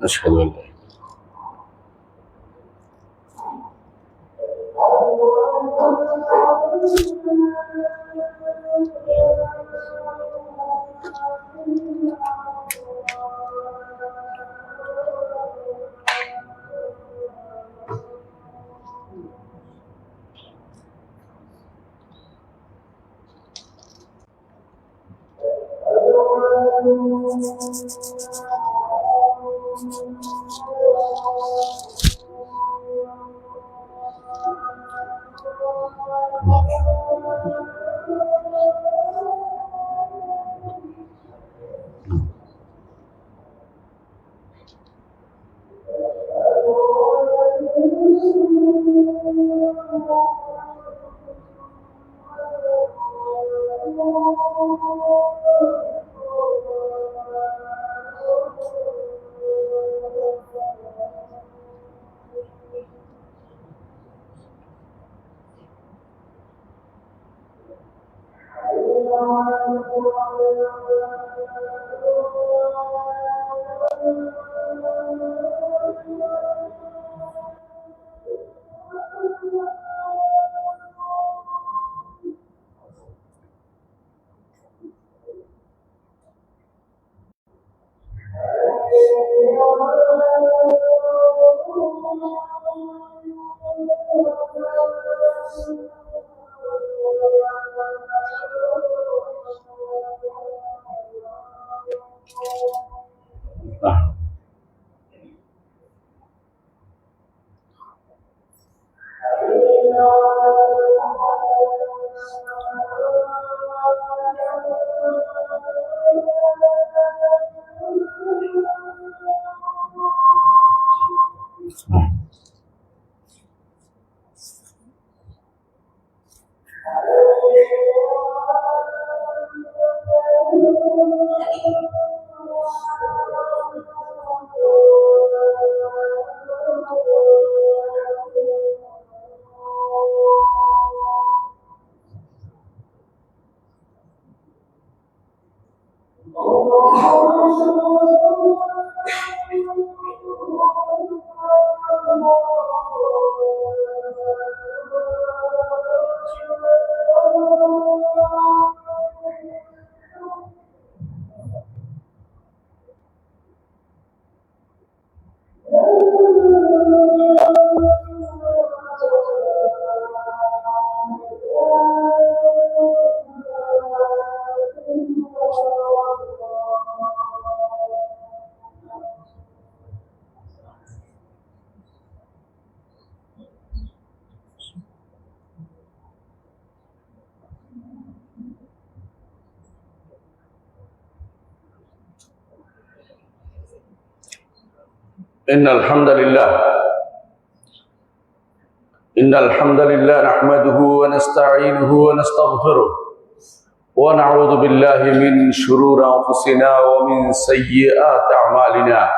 أشهد أن لا إن الحمد لله نحمده ونستعينه ونستغفره ونعوذ بالله من شرور أنفسنا ومن سيئات أعمالنا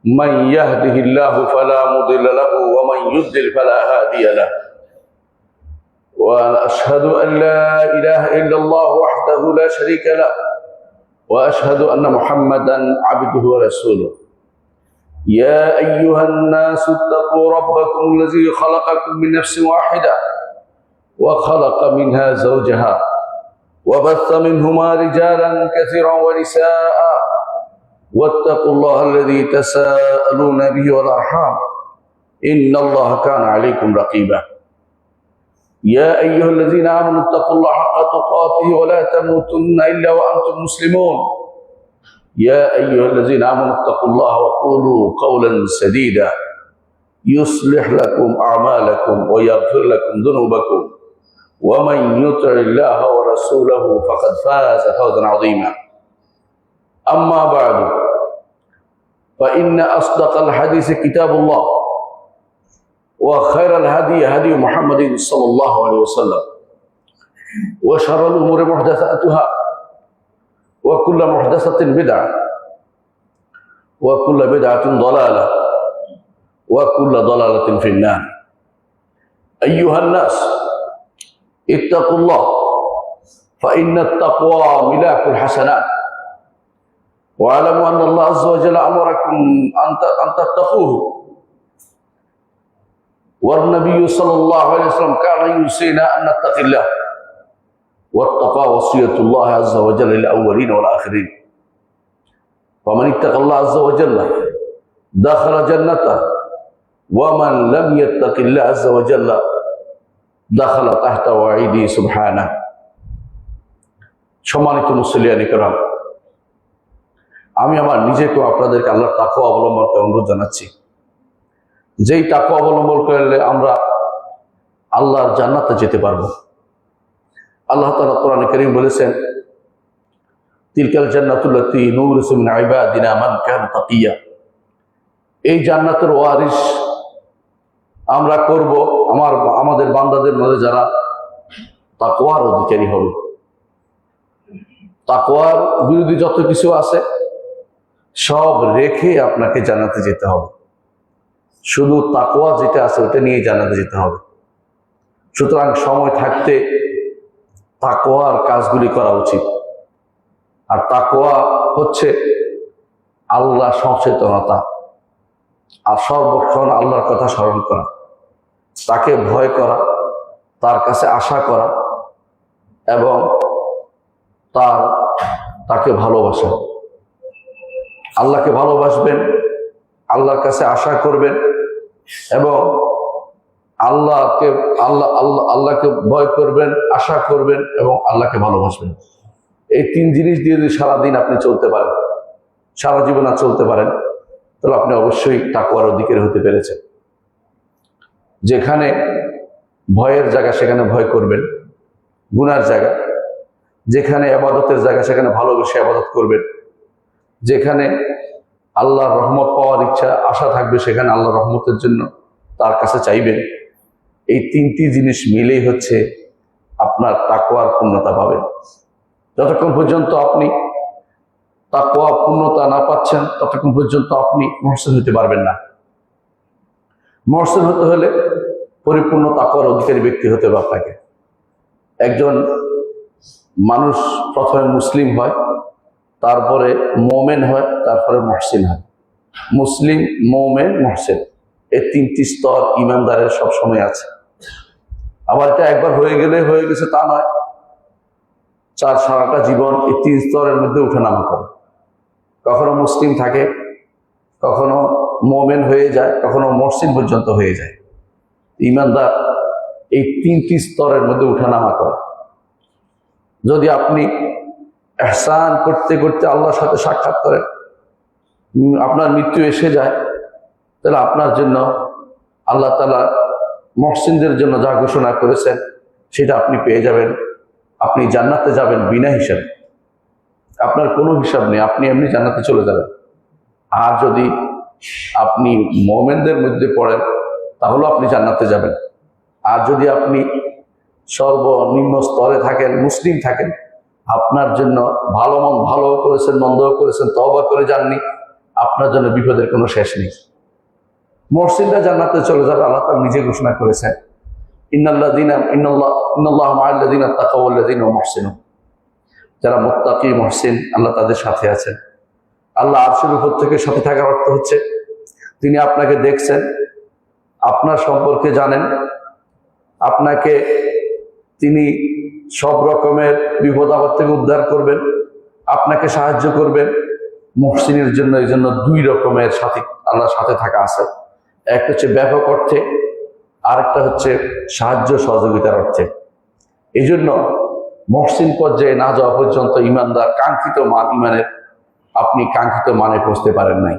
من يهده الله فلا مضل له ومن يضلل فلا هادي له وأشهد أن لا إله إلا الله وحده لا شريك له وأشهد أن محمدا عبده ورسوله يا أيها الناس اتقوا ربكم الذي خلقكم من نفس واحدة وخلق منها زوجها وبث منهما رجالا كثيرا ونساء واتقوا الله الذي تساءلون به والأرحام إن الله كان عليكم رقيبا يا أيها الذين آمنوا اتقوا الله حق تقاته ولا تموتن إلا وأنتم مسلمون يا أيها الذين آمنوا اتقوا الله وقولوا قولا سديدا يصلح لكم أعمالكم ويغفر لكم ذنوبكم ومن يطع الله ورسوله فقد فاز فوزا عظيما أما بعد فإن أصدق الحديث كتاب الله وخير الهدي هدي محمد صلى الله عليه وسلم وشر الأمور محدثاتها وكل محدثة بدعة وكل بدعة ضلالة وكل ضلالة في النار. أيها الناس اتقوا الله فإن التقوى ملاك الحسنات واعلموا أن الله عز وجل أمركم أن تتقوه والنبي صلى الله عليه وسلم كان يوصينا أن نتقي الله والتقوى وصية الله عز وجل للأولين والآخرين فمن اتقى الله عز وجل دخل جنته ومن لم يتق الله عز وجل دخل تحت وعيده سبحانه. সম্মানিত মুসলিয়ানি کرام, আমি আমার নিজেকে আপনাদেরকে আল্লাহর তাকওয়া অবলম্বন করতে অনুরোধ জানাচ্ছি। যেই তাকওয়া অবলম্বন করলে আমরা আল্লাহর জান্নাতে যেতে পারবো। আল্লাহ তাআলা কোরআনে কারীম বলেছেন, তিলকাল জান্নাতুল্লাতী নুরিসু মিন ইবাদিনা মান কানা তাকিয়া। এই জান্নাতের ওয়ারিস আমরা করব আমাদের বান্দাদের মধ্যে যারা তাকওয়ার অধিকারী হবে। তাকওয়ার বিরোধী যত কিছু আছে সব রেখে আপনাকে জান্নাতে যেতে হবে। শুধু তাকওয়া যেটা আছে ওটা নিয়ে জান্নাতে যেতে হবে। সুতরাং সময় থাকতে তাকওয়ার কাজগুলি করা উচিত। আর তাকওয়া হচ্ছে আল্লাহ সচেতনতা, আর সর্বক্ষণ আল্লাহর কথা স্মরণ করা, তাকে ভয় করা, তার কাছে আশা করা এবং তাকে ভালোবাসা। আল্লাহকে ভালোবাসবেন, আল্লাহর কাছে আশা করবেন এবং আল্লাহকে ভয় করবেন, আশা করবেন এবং আল্লাহকে ভালোবাসবেন। এই তিন জিনিস দিয়ে যদি সারাদিন আপনি চলতে পারেন, সারা জীবন আর চলতে পারেন, তাহলে আপনি অবশ্যই তাকওয়ার অধিকারী হতে পেরেছেন। যেখানে ভয়ের জায়গা সেখানে ভয় করবেন, গুনার জায়গা। যেখানে ইবাদতের জায়গা সেখানে ভালোবেসে ইবাদত করবেন। যেখানে আল্লাহর রহমত পাওয়ার ইচ্ছা আশা থাকবে সেখানে আল্লাহর রহমতের জন্য তার কাছে চাইবেন। এই তিনটি জিনিস মিলেই হচ্ছে আপনার তাকওয়ার পূর্ণতা পাবেন। যতক্ষণ পর্যন্ত আপনি তাকওয়া পূর্ণতা না পাচ্ছেন ততক্ষণ পর্যন্ত আপনি মুহসিন হতে পারবেন না। মুহসিন হতে হলে পরিপূর্ণ তাকওয়ার অধিকারী ব্যক্তি হতে হবে আপনাকে। একজন মানুষ প্রথমে মুসলিম হয়, তারপরে মোমেন হয়, তারপরে মুহসিন হয়। মুসলিম, মোমেন, মুহসিন, এই তিনটি স্তর ইমানদারের সবসময় আছে। আবার এটা একবার হয়ে গেলে হয়ে গেছে তা নয়, সারাটা জীবন এই তিন স্তরের মধ্যে উঠানামা করে। কখনো মুসলিম থাকে, কখনো মোমেন হয়ে যায়, কখনো মুহসিন পর্যন্ত হয়ে যায়। ইমানদার এই তিনটি স্তরের মধ্যে উঠানামা করে। যদি আপনি ইহসান করতে করতে আল্লাহর সাথে সাক্ষাৎ করেন, আপনার মৃত্যু এসে যায়, তাহলে আপনার জন্য আল্লাহ তাআলা মুহসিনদের জন্য যা ঘোষণা করেছেন সেটা আপনি পেয়ে যাবেন। আপনি জান্নাতে যাবেন বিনা হিসাবে, আপনার কোনো হিসাব নেই, আপনি এমনি জান্নাতে চলে যাবেন। আর যদি আপনি মুমিনদের মধ্যে পড়েন তাহলে আপনি জান্নাতে যাবেন। আর যদি আপনি সর্বনিম্ন স্তরে থাকেন, মুসলিম থাকেন, আপনার জন্য ভালো করেছেন, মন্দ করেছেন, তওবা করে যাননি, আপনার জন্য বিপদের কোনো শেষ নেই। মুহসিনরা জান্নাতে চলে যাবে। আল্লাহ তাআলা নিজে ঘোষণা করেছেন, ইন্নাল্লাহা মা'আল্লাযীনা তাকাউ ওয়াল্লাযীনা হুম মুহসিনুন। যারা মুত্তাকি, মুহসিন, আল্লাহ তাদের সাথে আছেন। আল্লাহ আরশের উপর থেকে সাথে থাকার অর্থ হচ্ছে তিনি আপনাকে দেখছেন, আপনার সম্পর্কে জানেন, আপনাকে তিনি সব রকমের বিপদ আপদ থেকে উদ্ধার করবেন, আপনাকে সাহায্য করবেন। মুহসিনের জন্য এই জন্য দুই রকমের সাথে আল্লাহর সাথে থাকা আছে। একটা হচ্ছে ব্যাপক অর্থে, আরেকটা হচ্ছে সাহায্য সহযোগিতার অর্থে। এই জন্য মুহসিন পর্যায়ে না যাওয়া পর্যন্ত ইমানদার কাঙ্ক্ষিত মান, ইমানের আপনি কাঙ্ক্ষিত মানে পৌঁছতে পারেন নাই।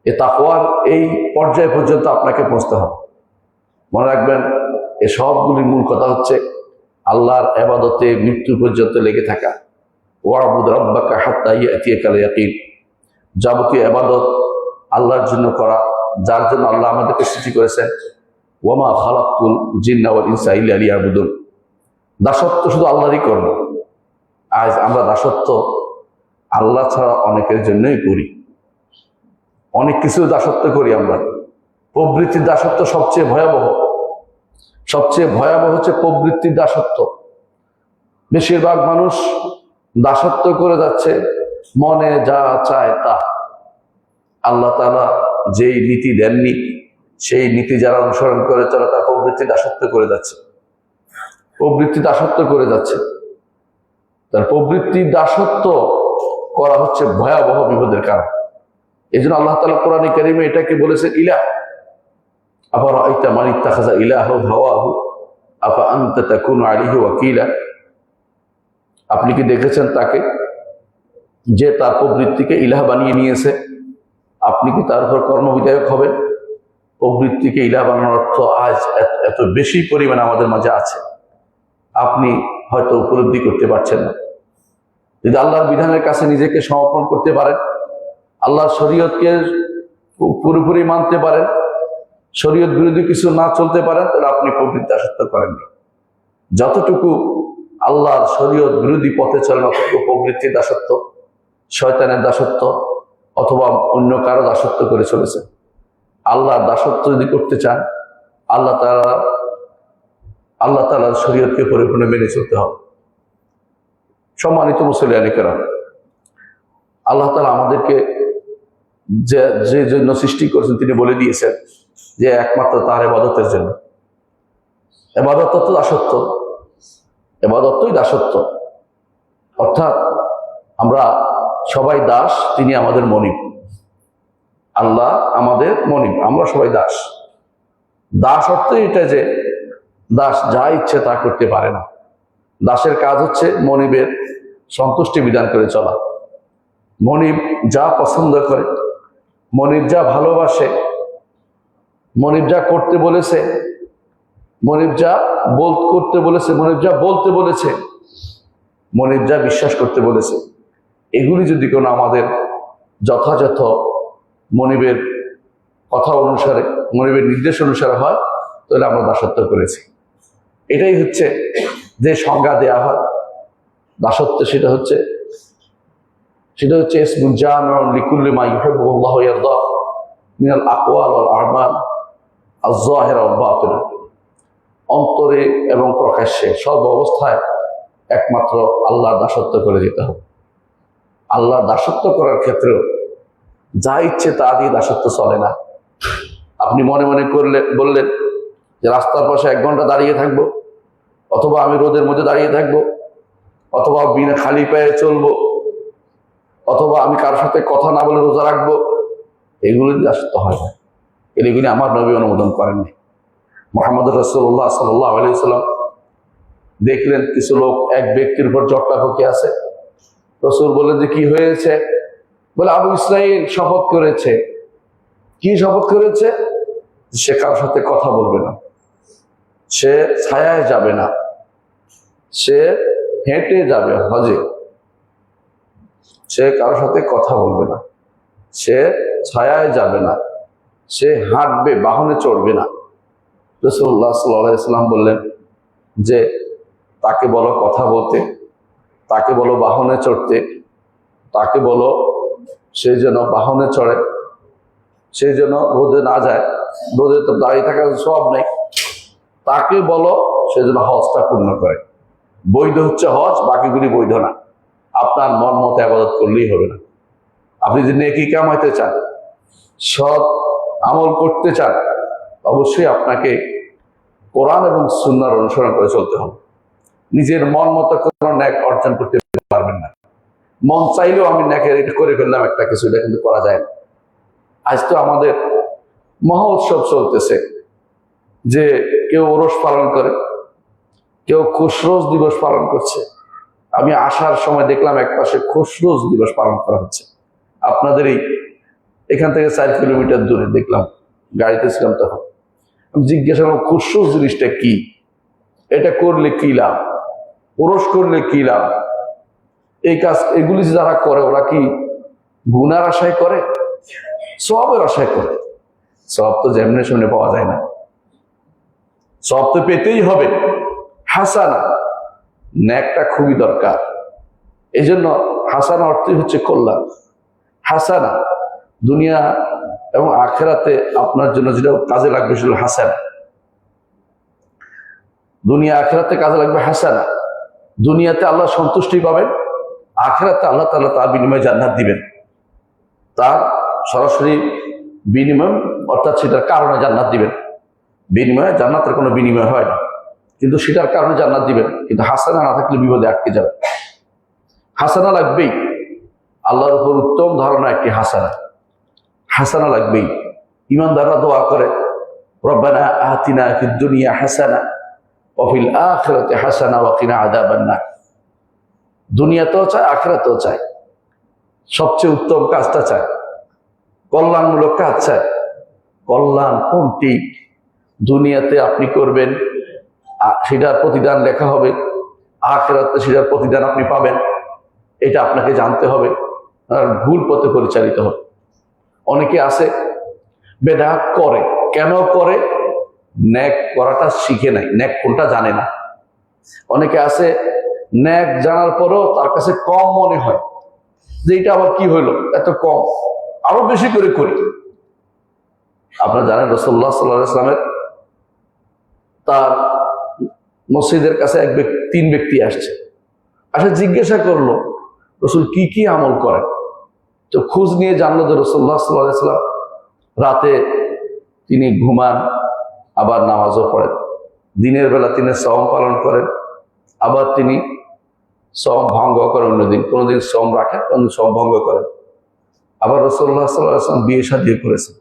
এ তাকওয়ার এই পর্যায় পর্যন্ত আপনাকে পৌঁছতে হবে। মনে রাখবেন, এ সবগুলির মূল কথা হচ্ছে আল্লাহর ইবাদতে মৃত্যু পর্যন্ত লেগে থাকা। ওয়া'বুদ রাব্বাকা হাত্তা ইয়াতিয়াকাল ইয়াকিন। যাবতীয় ইবাদত আল্লাহর জন্য করা, যার জন্য আল্লাহ আমাদেরকে সৃষ্টি করেছেন। ওয়ামা খালাকতুল জিন্না ওয়াল ইনসা ইল্লা লিয়াবুদুন। দাসত্ব শুধু আল্লাহরই করব। আজ আমরা দাসত্ব আল্লাহ ছাড়া অনেকের জন্যই করি। অনেক কিছু দাসত্ব করি আমরা। প্রবৃত্তির দাসত্ব সবচেয়ে ভয়াবহ। সবচেয়ে ভয়াবহ হচ্ছে প্রবৃত্তির দাসত্ব। বেশিরভাগ মানুষ দাসত্ব করে যাচ্ছে, মনে যা চায় তা। আল্লাহ তাআলা যেই নীতি দেননি সেই নীতি যারা অনুসরণ করে চলে তারা প্রবৃত্তি দাসত্ব করে যাচ্ছে, প্রবৃত্তি দাসত্ব করে যাচ্ছে। তার প্রবৃত্তি দাসত্ব করা হচ্ছে ভয়াবহ বিপদের কারণ। এই জন্য আল্লাহ তাআলা কোরআনে কারিমে এটাকে বলেছেন ইলাহ। আবার আইতা মান ইত্তাখাযা ইলাহু হাওয়াহু আফা আনতা তাকুনু আলাইহি ওয়াকিলা। আপনি কি দেখেছেন তাকে যে তার প্রবৃত্তিকে ইলাহ বানিয়ে নিয়েছে? আপনি কি তার উপর কর্মবিধায়ক হবেন? প্রবৃত্তিকে ইলাহ বানানোর অর্থ আজ এত বেশি পরিমাণে আমাদের মাঝে আছে, আপনি হয়তো উপলব্ধি করতে পারছেন না। যদি আল্লাহর বিধানের কাছে নিজেকে সমর্পণ করতে পারেন, আল্লাহর শরীয়তকে পুরোপুরি মানতে পারেন, শরীয়ত বিরোধী কিছু না চলতে পারেন, তাহলে আপনি প্রবৃত্তি দাসত্ব করেননি। যতটুকু আল্লাহর শরীয়ত বিরোধী পথে চলেন অতটুকু প্রবৃত্তি দাসত্ব, শয়তানের দাসত্ব অথবা অন্য কারো দাসত্ব করে চলেছে। আল্লাহর দাসত্ব যদি করতে চান, আল্লাহ তাআলার শরীয়তকে পরিপূর্ণ মেনে চলতে হবে। সম্মানিত মুসলিয়ানে কেরাম, আল্লাহ তাআলা আমাদেরকে যে জন্য সৃষ্টি করেছেন তিনি বলে দিয়েছেন যে একমাত্র তার ইবাদতের জন্য। ইবাদত তো দাসত্ব, ইবাদতই দাসত্ব। অর্থাৎ আমরা সবাই দাস, তিনি আমাদের মনিব। আল্লাহ আমাদের মনিব, আমরা সবাই দাস। দাস অর্থ এটা যে দাস যা ইচ্ছে তা করতে পারে না। দাসের কাজ হচ্ছে মনিবের সন্তুষ্টি বিধান করে চলা। মনিব যা পছন্দ করে, মনিব যা ভালোবাসে, মনিব যা করতে বলেছে, মনিব যা করতে বলেছে, মনিব যা বলতে বলেছে, মনিব যা বিশ্বাস করতে বলেছে, এগুলি যদি কোনো আমাদের যথাযথ মনিবের কথা অনুসারে, মনিবের নির্দেশ অনুসারে হয়, তাহলে আমরা দাসত্ব করেছি। এটাই হচ্ছে যে সংজ্ঞা দেয়া হয় দাসত্ব। সেটা হচ্ছে ইসমুল জামিউ লিকুল্লি মা ইউহিব্বুল্লাহু ওয়া ইয়ারদা মিনাল আকওয়াল ওয়াল আমাল আয-যাহিরা ওয়াল বাতিনা। অন্তরে এবং প্রকাশ্যে সব অবস্থায় একমাত্র আল্লাহর দাসত্ব করে যেতে হবে। আল্লাহর দাসত্ব করার ক্ষেত্রেও যা ইচ্ছে তা দিয়ে দাসত্ব চলে না। আপনি মনে মনে বললেন যে রাস্তার পাশে 1 ঘন্টা দাঁড়িয়ে থাকবো, অথবা আমি রোদের মধ্যে দাঁড়িয়ে থাকবো, অথবা বিনা খালি পায়ে চলবো, অথবা আমি কারোর সাথে কথা না বলে রোজা রাখবো, এগুলি দাসত্ব হয় না। এগুলি আমার নবী অনুমোদন করেননি। মুহাম্মদ রাসূলুল্লাহ সাল্লাল্লাহু আলাইহি ওয়াসাল্লাম দেখলেন কিছু লোক এক ব্যক্তির উপর জট্টাপকি আছে। রাসূল বললেন যে কি হয়েছে? বলে আবু ইসরাইল শপথ করেছে। কি শপথ করেছে? সে কারোর সাথে কথা বলবে না, সে ছায়ায় যাবে না, সে হেঁটে যাবে হজে, সে কারোর সাথে কথা বলবে না, সে ছায়ায় যাবে না, সে হাঁটবে, বাহনে চড়বে না। রাসূলুল্লাহ সাল্লাল্লাহু আলাইহি ওয়াসাল্লাম বললেন যে তাকে বলো কথা বলতে, তাকে বলো বাহনে চড়তে, তাকে বলো সে যেন বাহনে চড়ে, সে যেন রোদে না যায়, রোদে তো দাঁড়িয়ে থাকার সওয়াব নেই। তাকে বলো সে যেন হজটা পূর্ণ করে। বৈধ হচ্ছে হজ, বাকিগুলি বৈধ না। আপনার মন মতো ইবাদত করলেই হবে না। আপনি যদি নেকি কামাইতে চান, সৎ আমল করতে চান, অবশ্যই আপনাকে কোরআন এবং সুন্নাহর অনুসরণ করে চলতে হবে। নিজের মন মতো কোনো ন্যাক অর্জন করতে পারবেন না। মন চাইলেও আমি ন্যাকের এটা করে ফেললাম একটা কিছু, এটা কিন্তু করা যায় না। আজ তো আমাদের মহা উৎসব চলতেছে যে কেউ ওরস পালন করে, কেউ খুশরোজ দিবস পালন করছে। আমি আসার সময় দেখলাম এক পাশে খুশরোজ দিবস পালন করা হচ্ছে। আপনাদের এখান থেকে 4 কিলোমিটার দূরে দেখলাম, গাড়িতে ছিলাম তখন। আমি জিজ্ঞাসা করলাম খুশরোজ জিনিসটা কি, এটা করলে কি লাভ, ওরস করলে কি লাভ, এই কাজ এগুলি যারা করে ওরা কি গুনার আশায় করে, সওয়াবের আশায় করে? সওয়াব তো যেমনি সামনে পাওয়া যায় না, সওয়াব তো পেতেই হবে। হাসানা, ন্যাকটা খুবই দরকার। এই জন্য হাসানা অর্থই হচ্ছে কল্যাণ। হাসানা, দুনিয়া এবং আখিরাতে আপনার জন্য যেটা কাজে লাগবে সেটা হাসানা। দুনিয়া আখিরাতে কাজে লাগবে হাসানা। দুনিয়াতে আল্লাহ সন্তুষ্টি পাবেন, আখিরাতে আল্লাহ তাআলা তার বিনিময়ে জান্নাত দিবেন। তার সরাসরি বিনিময় অর্থাৎ সেটার কারণে জান্নাত দিবেন। বিনিময়ে জান্নাতের কোনো বিনিময় হয় না, কিন্তু সেটার কারণে জান্নাত দিবেন। কিন্তু হাসানা না থাকলে বিপদে আটকে যাবে। হাসানা লাগবেই, আল্লাহর উপর উত্তম ধারণা একটি হাসানা, হাসানা লাগবেই। ইমানদাররা দোয়া করে, রব্বানা আতিনা ফিদ দুনিয়া হাসানা ওয়া ফিল আখিরাতি হাসানা ওয়া কিনা আযাবান নার। দুনিয়াতেও চায়, আখিরাতেও চায়, সবচেয়ে উত্তম কাজটা চায়, কল্যাণমূলক কাজ চায়। কল্যাণ কোনটি? দুনিয়াতে আপনি করবেন, সেটার প্রতিদান লেখা হবে, আখিরাতে সেটার প্রতিদান আপনি পাবেন। এটা আপনাকে জানতে হবে, আর ভুল পথে পরিচালিত হবে। অনেকে আছে বেদাত করে, কেন করে? ন্যাক করাটা শিখে নাই, ন্যাক কোনটা জানে না। অনেকে আছে ন্যাক জানার পরেও তার কাছে কম মনে হয়, যে এটা আবার কি হইলো, এত কম, আরো বেশি করে করি। আপনারা জানেন রাসূলুল্লাহ সাল্লাল্লাহু আলাইহি ওয়াসাল্লামের তার মসজিদের কাছে তিন ব্যক্তি আসছে, জিজ্ঞাসা করলো রাসূল কি কি আমল করেন। তো খোঁজ নিয়ে জানলো যে রাসূলুল্লাহ সাল্লাল্লাহু আলাইহি ওয়াসাল্লাম রাতে তিনি ঘুমান, আবার নামাজও পড়েন, দিনের বেলা তিনি সওম পালন করেন, আবার তিনি সওম ভঙ্গ করেন, অন্যদিন কোনোদিন সওম রাখেন, কোনোদিন সওম ভঙ্গ করেন। আবার রাসূলুল্লাহ সাল্লাল্লাহু আলাইহি ওয়াসাল্লাম বিয়ে শাদী করেছেন।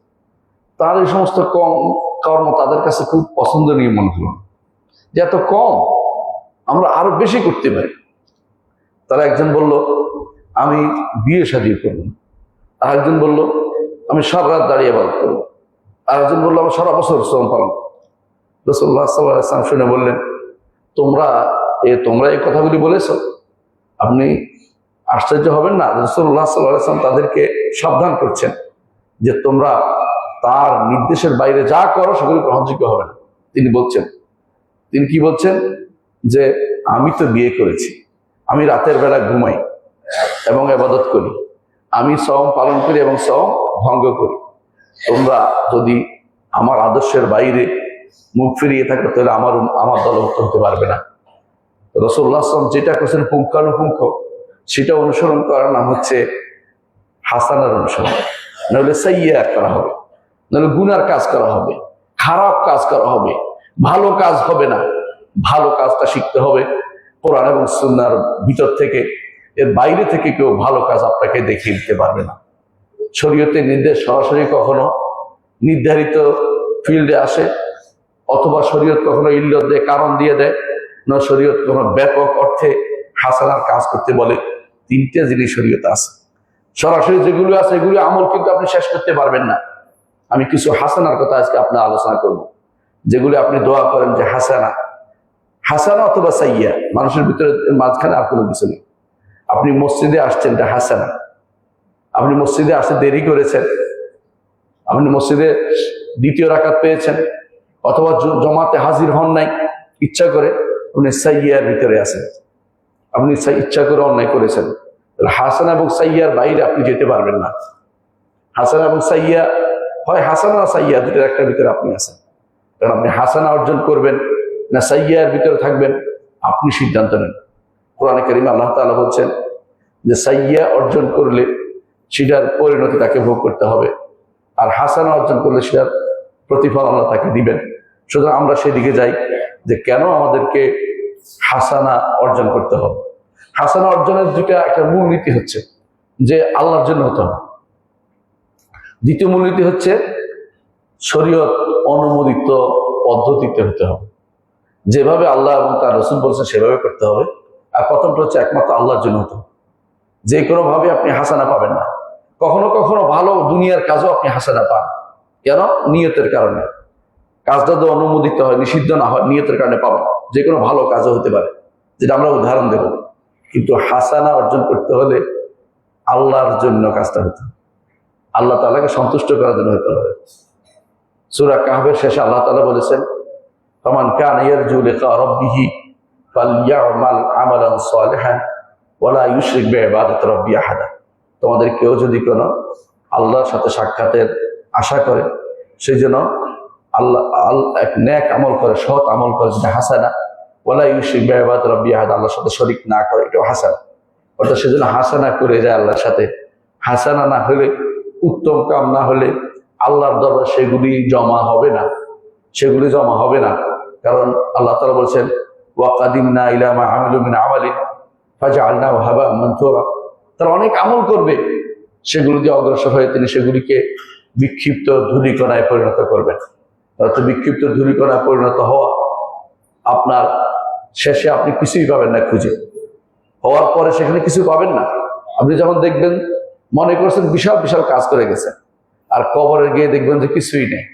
তার এই সমস্ত কর্ম তাদের কাছে খুব পছন্দনীয় মনে হলো, যে এত কম, আমরা আরো বেশি করতে পারি। তারা একজন বলল আমি বিয়ে শাদী করব, আর একজন বলল আমি সারা রাত দাঁড়িয়ে ইবাদত করবো, আর একজন বললো আমি সারা বছর সওম পালন। রাসূলুল্লাহ সাল্লাল্লাহু আলাইহি ওয়াসাল্লাম শুনে বললেন, তোমরা এই কথাগুলি বলেছ? আপনি আশ্চর্য হবেন না, রাসূলুল্লাহ সাল্লাল্লাহু আলাইহি ওয়াসাল্লাম তাদেরকে সাবধান করছেন যে তোমরা তার নির্দেশের বাইরে যা করো সেগুলি গ্রহণযোগ্য হবে না। তিনি কি বলছেন? যে আমি তো বিয়ে করেছি, আমি রাতের বেলা ঘুমাই এবং ইবাদত করি, আমি সওম পালন করি এবং সওম ভঙ্গ করি। তোমরা যদি আমার আদর্শের বাইরে মুখ ফিরিয়ে থাকো তাহলে আমার দলভুক্ত হতে পারবে না। রাসূলুল্লাহ সাল্লাল্লাহু আলাইহি ওয়াসাল্লাম যেটা করছেন পুঙ্খানুপুঙ্খ, সেটা অনুসরণ করার নাম হচ্ছে হাসানার অনুসরণ। নাহলে সাইয়্যা করা হবে, নাহলে গুনার কাজ করা হবে, খারাপ কাজ করা হবে, ভালো কাজ হবে না। ভালো কাজটা শিখতে হবে কোরআন এবং সুন্নাহর ভিতর থেকে। এর বাইরে থেকে কেউ ভালো কাজ আপনাকে দেখিয়ে দিতে পারবে না। শরীয়তের নির্দেশ সরাসরি কখনো নির্ধারিত ফিল্ডে আসে, অথবা শরীয়ত কখনো ইল্লত দিয়ে, কারণ দিয়ে দেয়, না শরীয়ত কখনো ব্যাপক অর্থে হাসানার কাজ করতে বলে। তিনটে জিনিস শরীয়ত আছে। সরাসরি যেগুলো আছে এগুলো আমল কিন্তু আপনি শেষ করতে পারবেন না। আমি কিছু হাসানার কথা আজকে আপনার আলোচনা করব, যেগুলো আপনি দোয়া করেন যে হাসানা অথবা সাইয়্যা, মানুষের ভিতরে মাঝখানে আর কোনো কিছু নেই। আপনি মসজিদে আসছেন, এটা হাসানা। আপনি মসজিদে আসতে দেরি করেছেন, আপনি মসজিদে দ্বিতীয় রাকাত পেয়েছেন, অথবা জমাতে হাজির হন নাই ইচ্ছা করে, আপনি সাইয়্যার ভিতরে আছেন, আপনি ইচ্ছা করে অন্যায় করেছেন। হাসানা এবং সাইয়্যার বাইরে আপনি যেতে পারবেন না। হাসানা এবং সাইয়্যা, হয় হাসানা আর সাইয়্যা দুটোর একটা ভিতরে আপনি আছেন। কারণ আপনি হাসানা অর্জন করবেন না সাইয়্যার ভিতরে থাকবেন, আপনি সিদ্ধান্ত নেন। কোরআনে কারিমে আল্লাহ তাআলা বলছেন যে সাইয়্যা অর্জন করলে সেটার পরিণতি তাকে ভোগ করতে হবে, আর হাসানা অর্জন করলে সেটার প্রতিফল আল্লাহ তাকে দিবেন। সুতরাং আমরা সেদিকে যাই যে কেন আমাদেরকে হাসানা অর্জন করতে হবে। হাসানা অর্জনের একটা মূলনীতি হচ্ছে যে আল্লাহর জন্য হতে হবে। দ্বিতীয় মূলনীতি হচ্ছে শরীয়ত অনুমোদিত পদ্ধতিতে হতে হবে, যেভাবে আল্লাহ এবং তার রাসূল বলছেন সেভাবে করতে হবে। আর প্রথমটা হচ্ছে একমাত্র আল্লাহর জন্য হতে হবে। যে কোনো ভাবে আপনি হাসানা পাবেন না। কখনো কখনো ভালো দুনিয়ার কাজও আপনি হাসানা পান, কেন? নিয়তের কারণে। কাজটা তো অনুমোদিত হয়, নিষিদ্ধ না হয়, নিয়তের কারণে পাবেন। যে কোনো ভালো কাজও হতে পারে, যেটা আমরা উদাহরণ দেব। কিন্তু হাসানা অর্জন করতে হলে আল্লাহর জন্য কাজটা হতে হবে, আল্লাহ তাআলাকে সন্তুষ্ট করার জন্য হতে হবে। সূরা কাহফের শেষে আল্লাহ তাআলা বলেছেন, ফামান কানা ইয়ারজু লিকা রাব্বিহি ফালইয়ামাল আমালান সালিহান ওয়ালা ইউশরিক বিইবাদাতি রাব্বিহি আহাদা। তোমাদের কেউ যদি কোনো আল্লাহর সাথে সাক্ষাতের আশা করে, সেই জন্য আল্লাহ এক নেক আমল করে, সৎ আমল করে, যেটা হাসানা, ওয়ালা ইউশরিক বিইবাদাতি রাব্বিহি আহাদা, আল্লাহর সাথে শরীক না করে, এটাও হাসানা। অর্থাৎ সেজন্য হাসানা করে যায় আল্লাহর সাথে। হাসানা না হলে, উত্তম কাম না হলে আল্লাহর দরবারে সেগুলি জমা হবে না, সেগুলি জমা হবে না। কারণ আল্লাহ তাআলা বলছেন, ওয়াকাদিমনা ইলা মা আমিলু মিন আমালিন ফাজআলনাহু হাবাআন মানথুরা। তারা অনেক আমল করবে, সেগুলো দিয়ে অগ্রসর হয়ে তিনি সেগুলিকে বিক্ষিপ্ত ধূলিকণায় পরিণত করবেন। অর্থাৎ বিক্ষিপ্ত ধূলিকণায় পরিণত হওয়া, আপনার শেষে আপনি কিছুই পাবেন না খুঁজে, হওয়ার পরে সেখানে কিছু পাবেন না। আপনি যখন দেখবেন, মনে করছেন বিশাল বিশাল কাজ করে গেছেন, আর কবরে গিয়ে দেখবেন যে কিছুই নেই,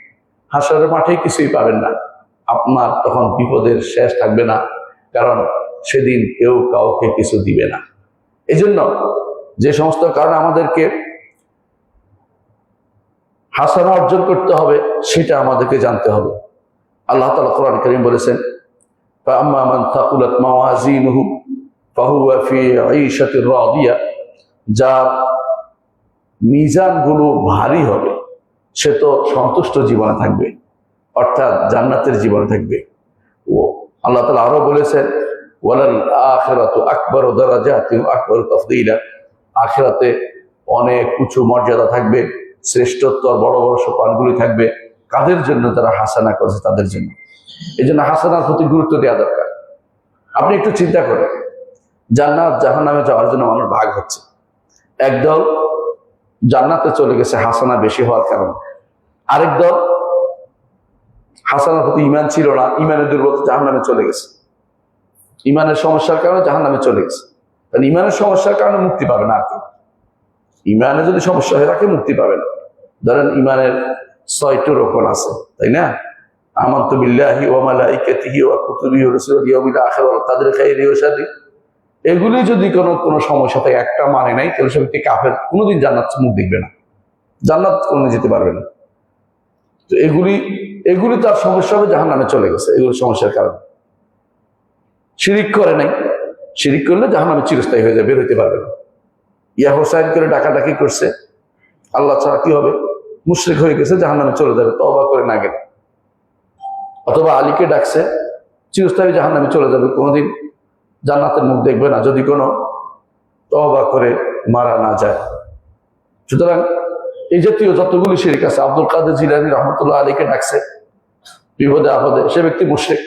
হাসরের মাঠেই কিছুই পাবেন না, আপনার তখন বিপদের শেষ থাকবে না। কারণ সেদিন কেউ কাউকে কিছু দিবে না। এই জন্য যে সমস্ত কারণে আমাদেরকে হাসানা অর্জন করতে হবে, সেটা আমাদেরকে জানতে হবে। আল্লাহ তাআলা কোরআন কারীম বলেছেন, ফাআম্মা মান থাকুলাত মাওয়াজিনুহু ফাহুয়া ফি ঈশাতির রাদিয়া, যার মিজানগুলো ভারী হবে সে তো সন্তুষ্ট জীবনে থাকবে, অর্থাৎ জান্নাতের জীবনে থাকবে। ও আল্লাহ তাআলা আরো বলেছেন, ওয়ালাল আখিরাতু আকবারু দারাজাতিন ওয়া আকবারু তাফদীলা, আখিরাতে অনেক উঁচু মর্যাদা থাকবে, শ্রেষ্ঠত্ব, বড় বড় সোপানগুলি থাকবে। কাদের জন্য? যারা হাসানা করেছে তাদের জন্য। এই জন্য হাসানার প্রতি গুরুত্ব দেওয়া দরকার। আপনি একটু চিন্তা করেন, জান্নাত জাহান্নামে যাওয়ার জন্য মানুষ ভাগ হচ্ছে। একদল জান্নাতে চলে গেছে হাসানা বেশি হওয়ার কারণে, আরেক দল হাসানার প্রতি ঈমান ছিল না, ঈমানের দুর্বলতা, জাহান্নামে চলে গেছে। ঈমানের সমস্যার কারণে জাহান্নামে চলে গেছে। কারণ ঈমানের সমস্যার কারণে মুক্তি পাবে না। আর কি ঈমানে যদি সমস্যা হয়ে থাকে মুক্তি পাবে না। ধরেন ঈমানের 6টি রকম আছে, তাই না? আমানতু বিল্লাহি ওয়া মালাইকাতিহি ওয়া কুতুবিহি ওয়া রুসুলিহি ওয়াল ইয়াউমিল আখির ওয়াল কদরি খাইরিহি ওয়া শাররিহি, এগুলি যদি কোনো সমস্যা থাকে, একটা মানে নাই, তাহলে সে ব্যক্তি কাফের, কোনোদিন জান্নাত মুখ দেখবে না, জান্নাত কোনোদিন যেতে পারবে না। তো এগুলি তার সমস্যা হবে, জাহান্নামে চলে গেছে এগুলো সমস্যার কারণে। শিরিক করে নাই, শিরিক করলে জাহান্নামে চিরস্থায়ী হয়ে যাবে, বের হইতে পারবে না। ইয়া হোসাইন করে ডাকাডাকি করছে, আল্লাহ ছাড়া কি হবে, মুশরিক হয়ে গেছে, জাহান্নামে চলে যাবে তওবা করে না গেলে। অথবা আলীকে ডাকছে, চিরস্থায়ী জাহান্নামে চলে যাবে, কোনোদিন জান্নাতের মুখ দেখবে না যদি কোনো তওবা করে মারা না যায়। সুতরাং এই জাতীয় যতগুলি শিরক আছে, আব্দুল কাদের জিলানী রহমতুল্লাহ আলীকে ডাকছে বিপদে আপদে, সে ব্যক্তি মুশরিক।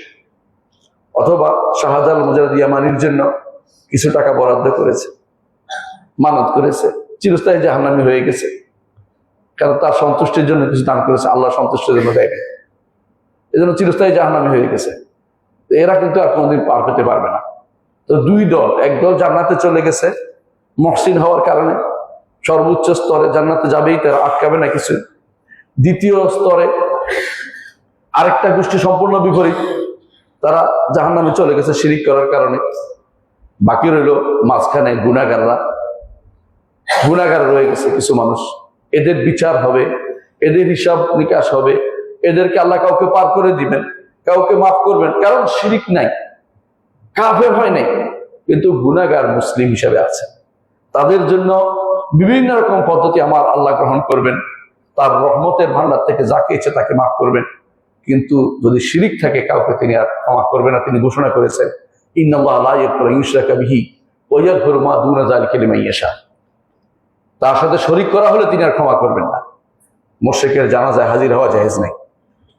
অথবা শাহজালাল মুজাহিদ ইয়ামানির জন্য কিছু টাকা বরাদ্দ করেছে, মানত করেছে, চিরস্থায়ী জাহান্নামী হয়ে গেছে। কারণ তার সন্তুষ্টির জন্য কিছু দান করেছে, আল্লাহ সন্তুষ্টির জন্য দেয়নি, এই জন্য চিরস্থায়ী জাহান্নামী হয়ে গেছে। এরা কিন্তু আর কোনোদিন পার পেতে পারবে না। তো দুই দল, একদল জান্নাতে চলে গেছে মুহসিন হওয়ার কারণে, সর্বোচ্চ স্তরে জান্নাতে যাবেই, তারা আটকাবে না কিছু। দ্বিতীয় স্তরে আরেকটা গোষ্ঠী সম্পূর্ণ বিপরীত, তারা জাহান্নামে চলে গেছে শিরিক করার কারণে। বাকি রইল মাঝখানে গুনাহগার রয়ে গেছে কিছু মানুষ। এদের বিচার হবে, এদের হিসাব নিকাশ হবে, এদেরকে আল্লাহ কাউকে পার করে দিবেন, কাউকে মাফ করবেন। কারণ শিরিক নাই, কাফের হয় নাই, কিন্তু গুনাহগার মুসলিম হিসাবে আছে। তাদের জন্য বিভিন্ন রকম পদ্ধতি আমার আল্লাহ গ্রহণ করবেন, তার রহমতের ভান্ডার থেকে যাকে ইচ্ছে তাকে মাফ করবেন। কিন্তু যদি শিরিক থাকে, কাউকে তিনি আর ক্ষমা করবেন না। তিনি ঘোষণা করেছেন, ইন্নাল্লাহা লা ইয়াগফিরু আন ইউশরাকা বিহি ওয়া ইয়াগফিরু মা দুনা যালিকা লিমান ইয়াশা। তার সাথে শরীক করা হলে তিনি আর ক্ষমা করবেন না। মুশরিকের জানাজায় হাজির হওয়া জায়েজ নাই,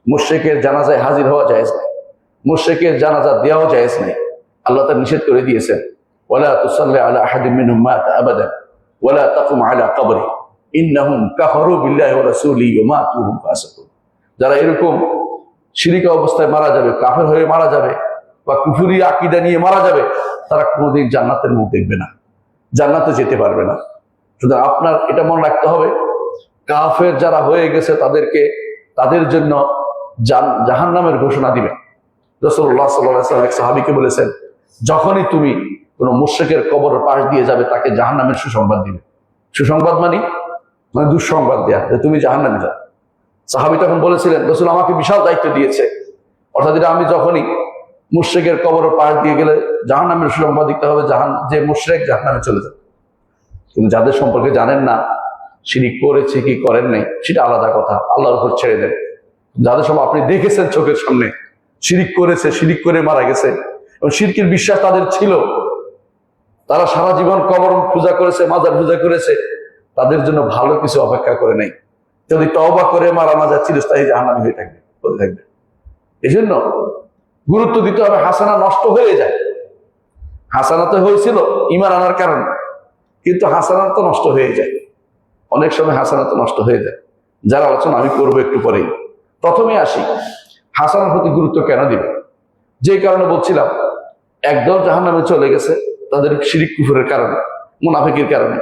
মুশরিকের জানাজায় হাজির হওয়া জায়েজ নাই, মুশরিকের জানাজা দেওয়া জায়েজ নাই। আল্লাহ তাআলা নিষেধ করে দিয়েছেন, ওয়ালা তুসাল্লি আলা আহাদিন মিনহুম মাতা আবাদান ওয়ালা তাকুম আলা কবরি ইন্নাহুম কাফারু বিল্লাহি ওয়া রাসূলিহি ওয়া মাতু হুম ফাসিকুন। যারা এরকম শিরিক অবস্থায় মারা যাবে, কাফের হয়ে মারা যাবে, বা কুফরি আকীদা নিয়ে মারা যাবে, তারা কোনোদিন জান্নাতের মুখ দেখবে না, জান্নাতে যেতে পারবে না। সুতরাং আপনার এটা মনে রাখতে হবে, কাফের যারা হয়ে গেছে তাদের জন্য জাহান্নামের ঘোষণা দিবেন। রাসূলুল্লাহ সাল্লাল্লাহু আলাইহি ওয়াসাল্লাম এক সাহাবীকে বলেছেন, যখনই তুমি কোনো মুশরিকের কবরের পাশ দিয়ে যাবে, তাকে জাহান্নামের সুসংবাদ দিবে। সুসংবাদ মানে দুঃসংবাদ দেয়া, যে তুমি জাহান্নামে যাও। সাহাবী তখন বলেছিলেন, রাসূল আমাকে বিশাল দায়িত্ব দিয়েছে, অর্থাৎ আমি যখনই মুশরিকের কবরের পাশ দিয়ে গেলে জাহান্নামের সুসংবাদ দিতে হবে, যে মুশরিক জাহান্নামে চলে যাবে। কিন্তু যাদের সম্পর্কে জানেন না, শিরিক করেছে কি করেন নাই সেটা আলাদা কথা, আল্লাহর উপর ছেড়ে দেন। যাদের সব আপনি দেখেছেন চোখের সামনে শিরিক করেছে, শিরিক করে মারা গেছে এবং শিরকের বিশ্বাস তাদের ছিল, তারা সারা জীবন কবর পূজা করেছে, মাজার পূজা করেছে, তাদের জন্য ভালো কিছু অপেক্ষা করে নাই। যদি তওবা করে মারা না যায় চিরস্থায়ী জাহান্নামী হয়ে থাকবে, হতে থাকবে। এই জন্য গুরুত্ব দিতে হবে। হাসানা নষ্ট হয়ে যায়, হাসানা তো হয়েছিল ঈমান আনার কারণে, কিন্তু হাসানা তো নষ্ট হয়ে যায়, অনেক সময় হাসানা তো নষ্ট হয়ে যায়। যার আলোচনা আমি করবো একটু পরেই। প্রথমে আসি হাসানার প্রতি গুরুত্ব কেন দিবে। যে কারণে বলছিলাম, একদল জাহান্নামে চলে গেছে তাদের শিরিক কুফরের কারণে, মুনাফিকের কারণে।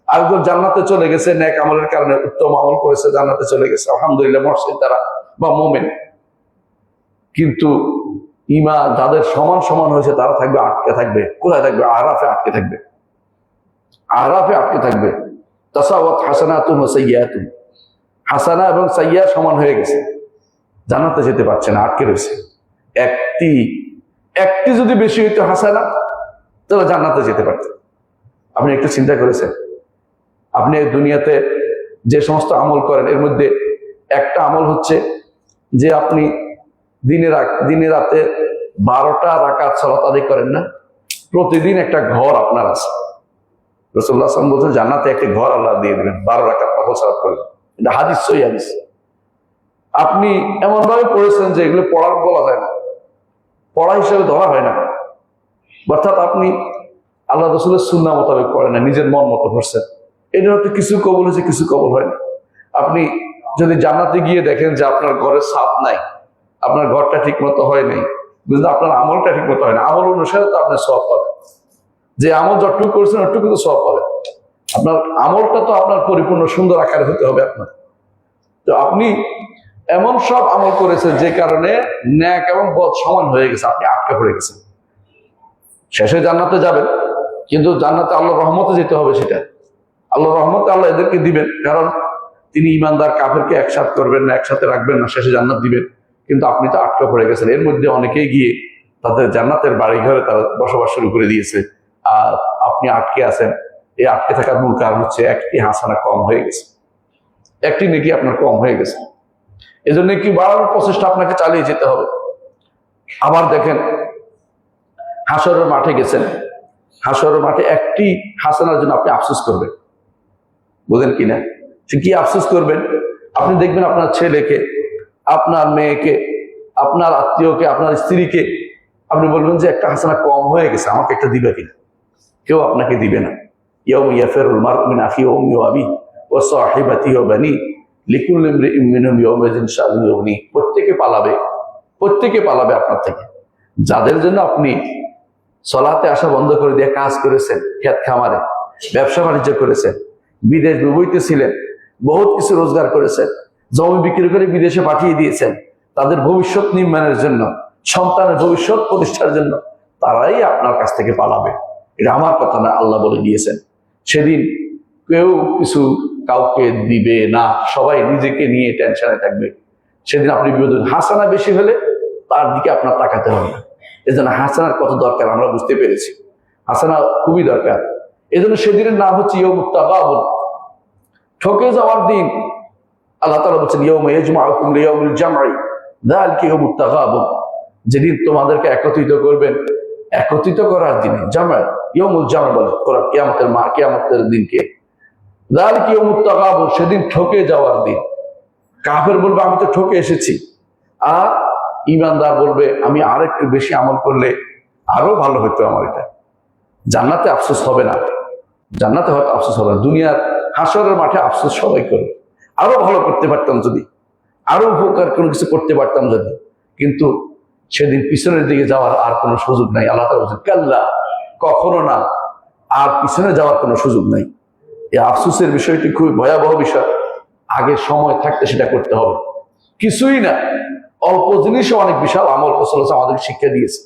আরেকদল জান্নাতে চলে গেছে নেক আমলের কারণে, উত্তম আমল করেছে, জান্নাতে চলে গেছে, আলহামদুলিল্লাহ, মহসিন তারা বা মোমেন। কিন্তু ঈমান যাদের সমান সমান হয়েছে তারা থাকবে, আটকে থাকবে। কোথায় থাকবে? আরাফে আটকে থাকবে, আরাফে আটকে থাকবে। তাসাওয়াত হাসানাতুন ওয়া সাইয়্যাতুন, হাসানা এবং সাইয়্যা সমান হয়ে গেছে, জান্নাতে যেতে পারছে না, আটকে রয়েছে। একটি যদি বেশি হইতো হাসানা, তাহলে জান্নাতে যেতে পারত। আপনি একটু চিন্তা করেছেন, আপনি দুনিয়াতে যে সমস্ত আমল করেন এর মধ্যে একটা আমল হচ্ছে যে আপনি দিনে রাতে 12টা রাকাত সালাত আদায় করেন না, প্রতিদিন একটা ঘর আপনার আছে। রাসূলুল্লাহ সাল্লাল্লাহু আলাইহি ওয়াসাল্লাম বলছেন জান্নাতে একটি ঘর আল্লাহ দিয়ে দিবেন 12 রাকাত নফল সালাত করলে। এটা হাদিস, সহিহ হাদিস। আপনি এমন ভাবে পড়েছেন যে এগুলো পড়ার বলা যায় না, পড়া হিসেবে ধরা হয় না। অর্থাৎ আপনি আল্লাহ রাসূলের সুন্নাহ মোতাবেক পড়েন না, নিজের মন মতো পড়ছেন। এটা হয়তো কিছু কবুল হয়েছে, কিছু কবুল হয় না। আপনি যদি জান্নাতে গিয়ে দেখেন যে আপনার ঘরের ছাদ নাই, আপনার ঘরটা ঠিক মতো হয় নাই, বুঝলেন, আপনার আমলটা ঠিক মতো হয় না, আমল অনুসারে তো আপনার সওয়াব পাবেন। যে আমল যতটুকু করেছেন অতটুকু তো সওয়াব পাবেন। আপনার আমলটা তো আপনার পরিপূর্ণ সুন্দর আকারে হতে হবে আপনার। তো আপনি এমন সব আমল করেছেন যে কারণে ন্যাক এবং বদ সমান হয়ে গেছে, আপনি আটকে পড়ে গেছেন। শেষে জান্নাতে যাবেন, কিন্তু জান্নাতে আল্লাহর রহমতে যেতে হবে। সেটা আল্লাহর রহমতে আল্লাহ এদেরকে দিবেন, কারণ তিনি ইমানদার কাফেরকে একসাথে করবেন না, একসাথে রাখবেন না, শেষে জান্নাত দিবেন। কিন্তু আপনি তো আটকে পড়ে গেছেন। এর মধ্যে অনেকেই গিয়ে তাদের জান্নাতের বাড়ি ঘরে তারা বসবাস শুরু করে দিয়েছে, আর আপনি আটকে আছেন। এই আটকে থাকার মূল কারণ হচ্ছে একটি হাসানা কম হয়ে গেছে, একটি নেকি আপনার কম হয়ে গেছে। এই জন্য কি বাড়ানোর প্রচেষ্টা আপনাকে চালিয়ে যেতে হবে। আবার দেখেন, হাসরের মাঠে গেছেন, হাসরের মাঠে একটি হাসানার জন্য আপনি আফসোস করবেন, বুঝেন কিনা? সে কি আফসোস করবেন? আপনি দেখবেন আপনার ছেলেকে, আপনার মেয়েকে, আপনার আত্মীয়কে, আপনার স্ত্রীকে আপনি বলবেন যে একটা হাসানা কম হয়ে গেছে, আমাকে একটা দিবে কিনা? কেউ আপনাকে দিবে না। ইয়াউমা ইয়াফিরুল মারউ মিন আখিহি ওয়া উম্মিহি ওয়া আবিহি ওয়া সাহিবাতিহি ওয়া বানিহি লিকুল্লি ইমরিইন মিনহুম ইয়াউমাইযিন শা'নুন ইউগনি। প্রত্যেকে পালাবে, প্রত্যেকে পালাবে আপনার থেকে। যাদের জন্য আপনি সলাতে আসা বন্ধ করে দিয়ে কাজ করেছেন, ক্ষেত খামারে ব্যবসা বাণিজ্য করেছেন, বিদেশ বিভূতিতে ছিলেন, বহুত কিছু রোজগার করেছেন, জমি বিক্রি করে বিদেশে পাঠিয়ে দিয়েছেন, তাদের ভবিষ্যৎ নির্মাণের জন্য, সন্তানের ভবিষ্যৎ প্রতিষ্ঠার জন্য তারাই আপনার কাছ থেকে পালাবে। এটা আমার কথা না, আল্লাহ বলে দিয়েছেন। সেদিন কেউ কিছু কাউকে দিবে না, সবাই নিজেকে নিয়ে টেনশনে থাকবে। সেদিন আপনি বিপদ, হাসানা বেশি হলে তার দিকে আপনার তাকাতে হবে না। এই জন্য হাসানার কত দরকার আমরা বুঝতে পেরেছি, হাসানা খুবই দরকার। এই জন্য সেদিনের নাম হচ্ছে ইয়াউমুত তাগাবুন, ঠকে যাওয়ার দিন। আল্লাহ তাআলা বলছেন ইয়াউমা ইয়াজমাউকুম লিয়াউমিল জামঈ যালিকা ইয়াউমুত তাগাবুন, যেদিন তোমাদেরকে একত্রিত করবেন, একত্রিত করার দিনে। জামা ইয়াউমুল জামঈ বলে কোরআন, কিয়ামতের দিনকে। যালিকা ইয়াউমুত তাগাবুন, সেদিন ঠকে যাওয়ার দিন। কাফের বলবে আমি তো ঠকে এসেছি, আর ঈমানদার বলবে আমি আরেকটু বেশি আমল করলে আরো ভালো হতো আমার। এটা জান্নাতে আফসোস হবে না, জান্নাতে হয়তো আফসোস হবে না, দুনিয়ার হাসরের মাঠে আফসোস সবাই করবে। আরো ভালো করতে পারতাম যদি, আরো উপকার কোনো কিছু করতে পারতাম যদি, কিন্তু সেদিন পিছনের দিকে যাওয়ার আর কোনো সুযোগ নাই। আল্লাহ তাআলা বলেন কাল্লা, কখনো না, আর পিছনে যাওয়ার কোনো সুযোগ নাই। এই আফসোসের বিষয়টি খুবই ভয়াবহ বিষয়। আগে সময় থাকতে সেটা করতে হবে। কিছুই না, অল্প জিনিসও অনেক বিশাল আমল রাসূলুল্লাহ আমাদেরকে শিক্ষা দিয়েছে।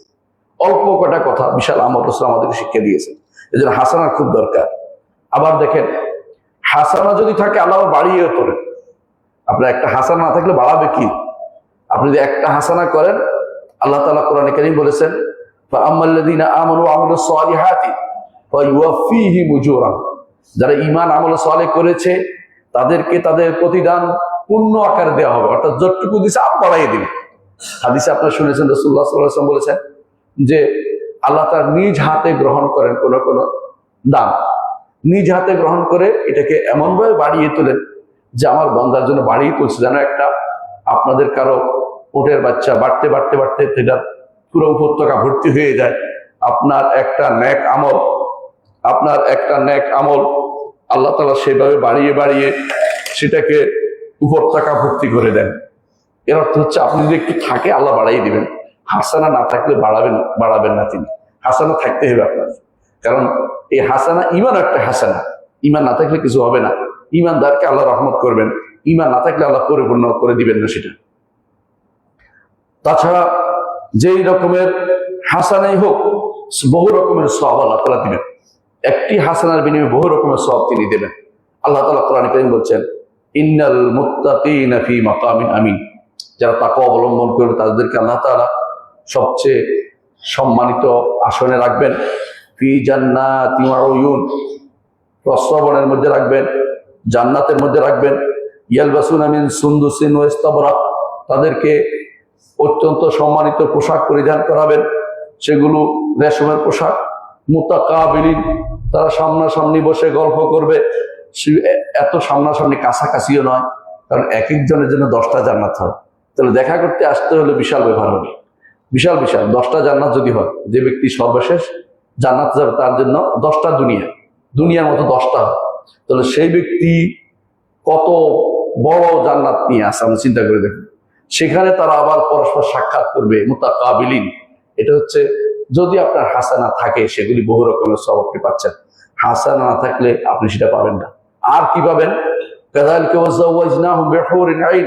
অল্প কটা কথা বিশাল আমল রাসূল আমাদেরকে শিক্ষা দিয়েছে। এই জন্য হাসানা খুব দরকার। আবার দেখেন, হাসানা যদি থাকে আল্লাহ বাড়িয়েও তোলেন। আপনার একটা হাসানা না থাকলে বাড়াবে কি? আপনি যদি একটা হাসানা করেন, আল্লাহ তাআলা কোরআনে কারীম বলেছেন ফাআম্মাল্লাযীনা আমানু ওয়া আমিলুস সালিহাতি ফায়ুওয়াফফিহিম উজুরাহুম, যারা ঈমান আমল সালেহ করেছে তাদেরকে তাদের প্রতিদান পূর্ণ আকারে দেওয়া হবে, অর্থাৎ যতটুকু দিছে আরো বাড়াইয়ে দিবে। হাদিসে আপনারা শুনেছেন রাসূলুল্লাহ সাল্লাল্লাহু আলাইহি ওয়াসাল্লাম বলেছেন যে আল্লাহ তার নিজ হাতে গ্রহণ করেন কোন কোন দান, নিজ হাতে গ্রহণ করে এটাকে এমন ভাবে বাড়িয়ে তোলেন যে আমার বান্দার জন্য বাড়িয়ে তুলছে, যেন একটা আপনাদের কারো উটের বাচ্চা বাড়তে বাড়তে বাড়তে সেটা পুরো উপত্যকা ভর্তি হয়ে যায়। আপনার একটা নেক আমল আল্লাহ তাআলা সেভাবে বাড়িয়ে বাড়িয়ে সেটাকে উপত্যকা ভর্তি করে দেন। এর অর্থ হচ্ছে আপনি যদি একটু থাকে আল্লাহ বাড়াইয়ে দিবেন। হাসানা না থাকলে বাড়াবেন না তিনি। হাসানা থাকতে হবে আপনার, কারণ এই হাসানা ইমান একটা হাসানা। ইমান না থাকলে কিছু হবে না। ইমানদারকে আল্লাহ রহমত করবেন, ইমান না থাকলে আল্লাহ পরিপূর্ণ করে দিবেন না সেটা। তাছাড়া যেই রকমের হাসানাই হোক, বহু রকমের সওয়াব আল্লাহ তাআলা দিবেন। একটি হাসানার বিনিময়ে বহু রকমের সওয়াব তিনি দেবেন। আল্লাহ তাআলা কোরআনে কারীম বলছেন, ইন্নাল মুত্তাকিনা ফি মাকামিন আমিন। যারা তাকওয়া অবলম্বন করবে তাদেরকে আল্লাহ তাআলা সবচেয়ে সম্মানিত আসনে রাখবেন। ফি জান্নাতি ওয়া উয়ুন, প্রস্রবণের মধ্যে রাখবেন, জান্নাতের মধ্যে রাখবেন। ইয়ালবাসুনা মিন সুন্দুসিন ওয়া ইস্তাবরাক, তাদেরকে অত্যন্ত সম্মানিত পোশাক পরিধান করাবেন, সেগুলো রেশমের পোশাক। মুতাকাবিলিন, তারা সামনাসামনি বসে গল্প করবে। এত সামনাসামনি কাছাকাছিও নয়, কারণ এক একজনের জন্য 10টা জান্নাত হয়। তাহলে দেখা করতে আসতে হলে বিশাল ব্যাপার হবে, বিশাল 10টা জান্নাত যদি হয়, যে ব্যক্তি সর্বশেষ জান্নাত যাবে তার জন্য 10টা দুনিয়ার মতো 10টা হয়। তাহলে সেই ব্যক্তি কত বড় জান্নাত নিয়ে আসে আমরা চিন্তা করে দেখুন। সেখানে তারা আবার পরস্পর সাক্ষাৎ করবে, মুতাকাবিলিন। এটা হচ্ছে যদি আপনার হাসানা থাকে, সেগুলি বহু রকমের সওয়াব আপনি পাচ্ছেন। হাসানা না থাকলে আপনি সেটা পাবেন না। আর কি পাবেন? কাযালিকা ওয়াযাওয়াজনাহুম বিহুরিন আইন,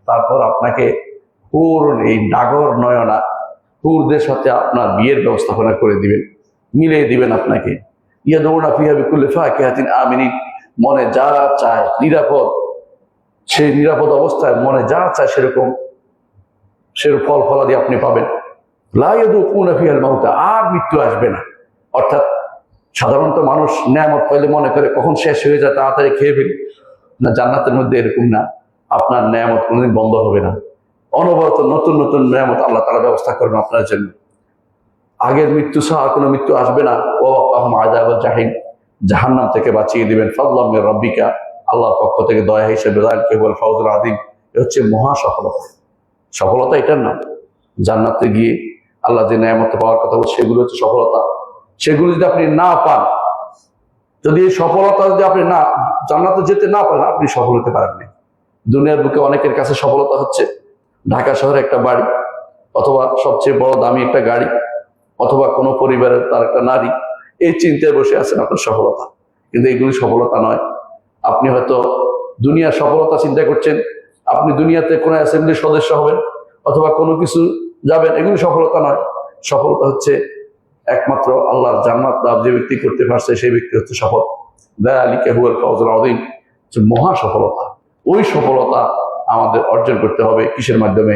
তারপর আপনাকে এই ডাগর নয়না হুরদের সাথে আপনার বিয়ের ব্যবস্থাপনা করে দিবেন, মিলিয়ে দিবেন আপনাকে। ইয়াদউনা ফিহা বিকুল্লি ফাকিহাতিন আমিনিন, মনে যা চায় নিরাপদ, সেই নিরাপদ অবস্থায় মনে যা চায় সেরকম ফল ফলাদি আপনি পাবেন। লা ইয়াযুকুনা ফিহাল মাউতা, আর মৃত্যু আসবে না। অর্থাৎ সাধারণত মানুষ নেয়ামত পাইলে মনে করে কখন শেষ হয়ে যায়, তাড়াতাড়ি খেয়ে ফেলি। না, জান্নাতের মধ্যে এরকম না। আপনার নেয়ামত কোনোদিন বন্ধ হবে না। অনবরত নতুন নতুন নেয়ামত আল্লাহ তাআলা ব্যবস্থা করবেন আপনার জন্য। আগের মৃত্যু ছাড়া কোনো মৃত্যু আসবে না। ওয়াকাহুম আযাবাল জাহিম, জাহান্নাম থেকে বাঁচিয়ে দিবেন। ফাদলাম মির রাব্বিকা, আল্লাহর পক্ষ থেকে দয়া হিসেবে। যালিকা হুয়াল ফাউজুল আযীম, এটা হচ্ছে মহা সফলতা। সফলতা এটার নাম। জান্নাতে গিয়ে আল্লাহ যে নেয়ামত পাওয়ার কথা বলছে, সেগুলো হচ্ছে সফলতা। সেগুলো যদি আপনি না পান, যদি এই সফলতা যদি আপনি না জান্নাতে যেতে না পারেন, আপনি সফল হতে পারেন না। দুনিয়ার বুকে অনেকের কাছে সফলতা হচ্ছে ঢাকা শহরে একটা বাড়ি, অথবা সবচেয়ে বড় দামি একটা গাড়ি, অথবা কোনো পরিবারের তার একটা নারী। এই চিন্তায় বসে আছেন আপনার সফলতা, কিন্তু এইগুলি সফলতা নয়। আপনি হয়তো দুনিয়ার সফলতা চিন্তা করছেন, আপনি দুনিয়াতে কোনো অ্যাসেম্বলির সদস্য হবেন অথবা কোনো কিছু যাবেন, এগুলি সফলতা নয়। সফলতা হচ্ছে একমাত্র আল্লাহর জান্নাত লাভ যে ব্যক্তি করতে পারছে, সেই ব্যক্তি হচ্ছে সফল। যালিকা হুয়াল ফাউজুল আযীম, মহা সফলতা। ওই সফলতা আমাদের অর্জন করতে হবে কিসের মাধ্যমে?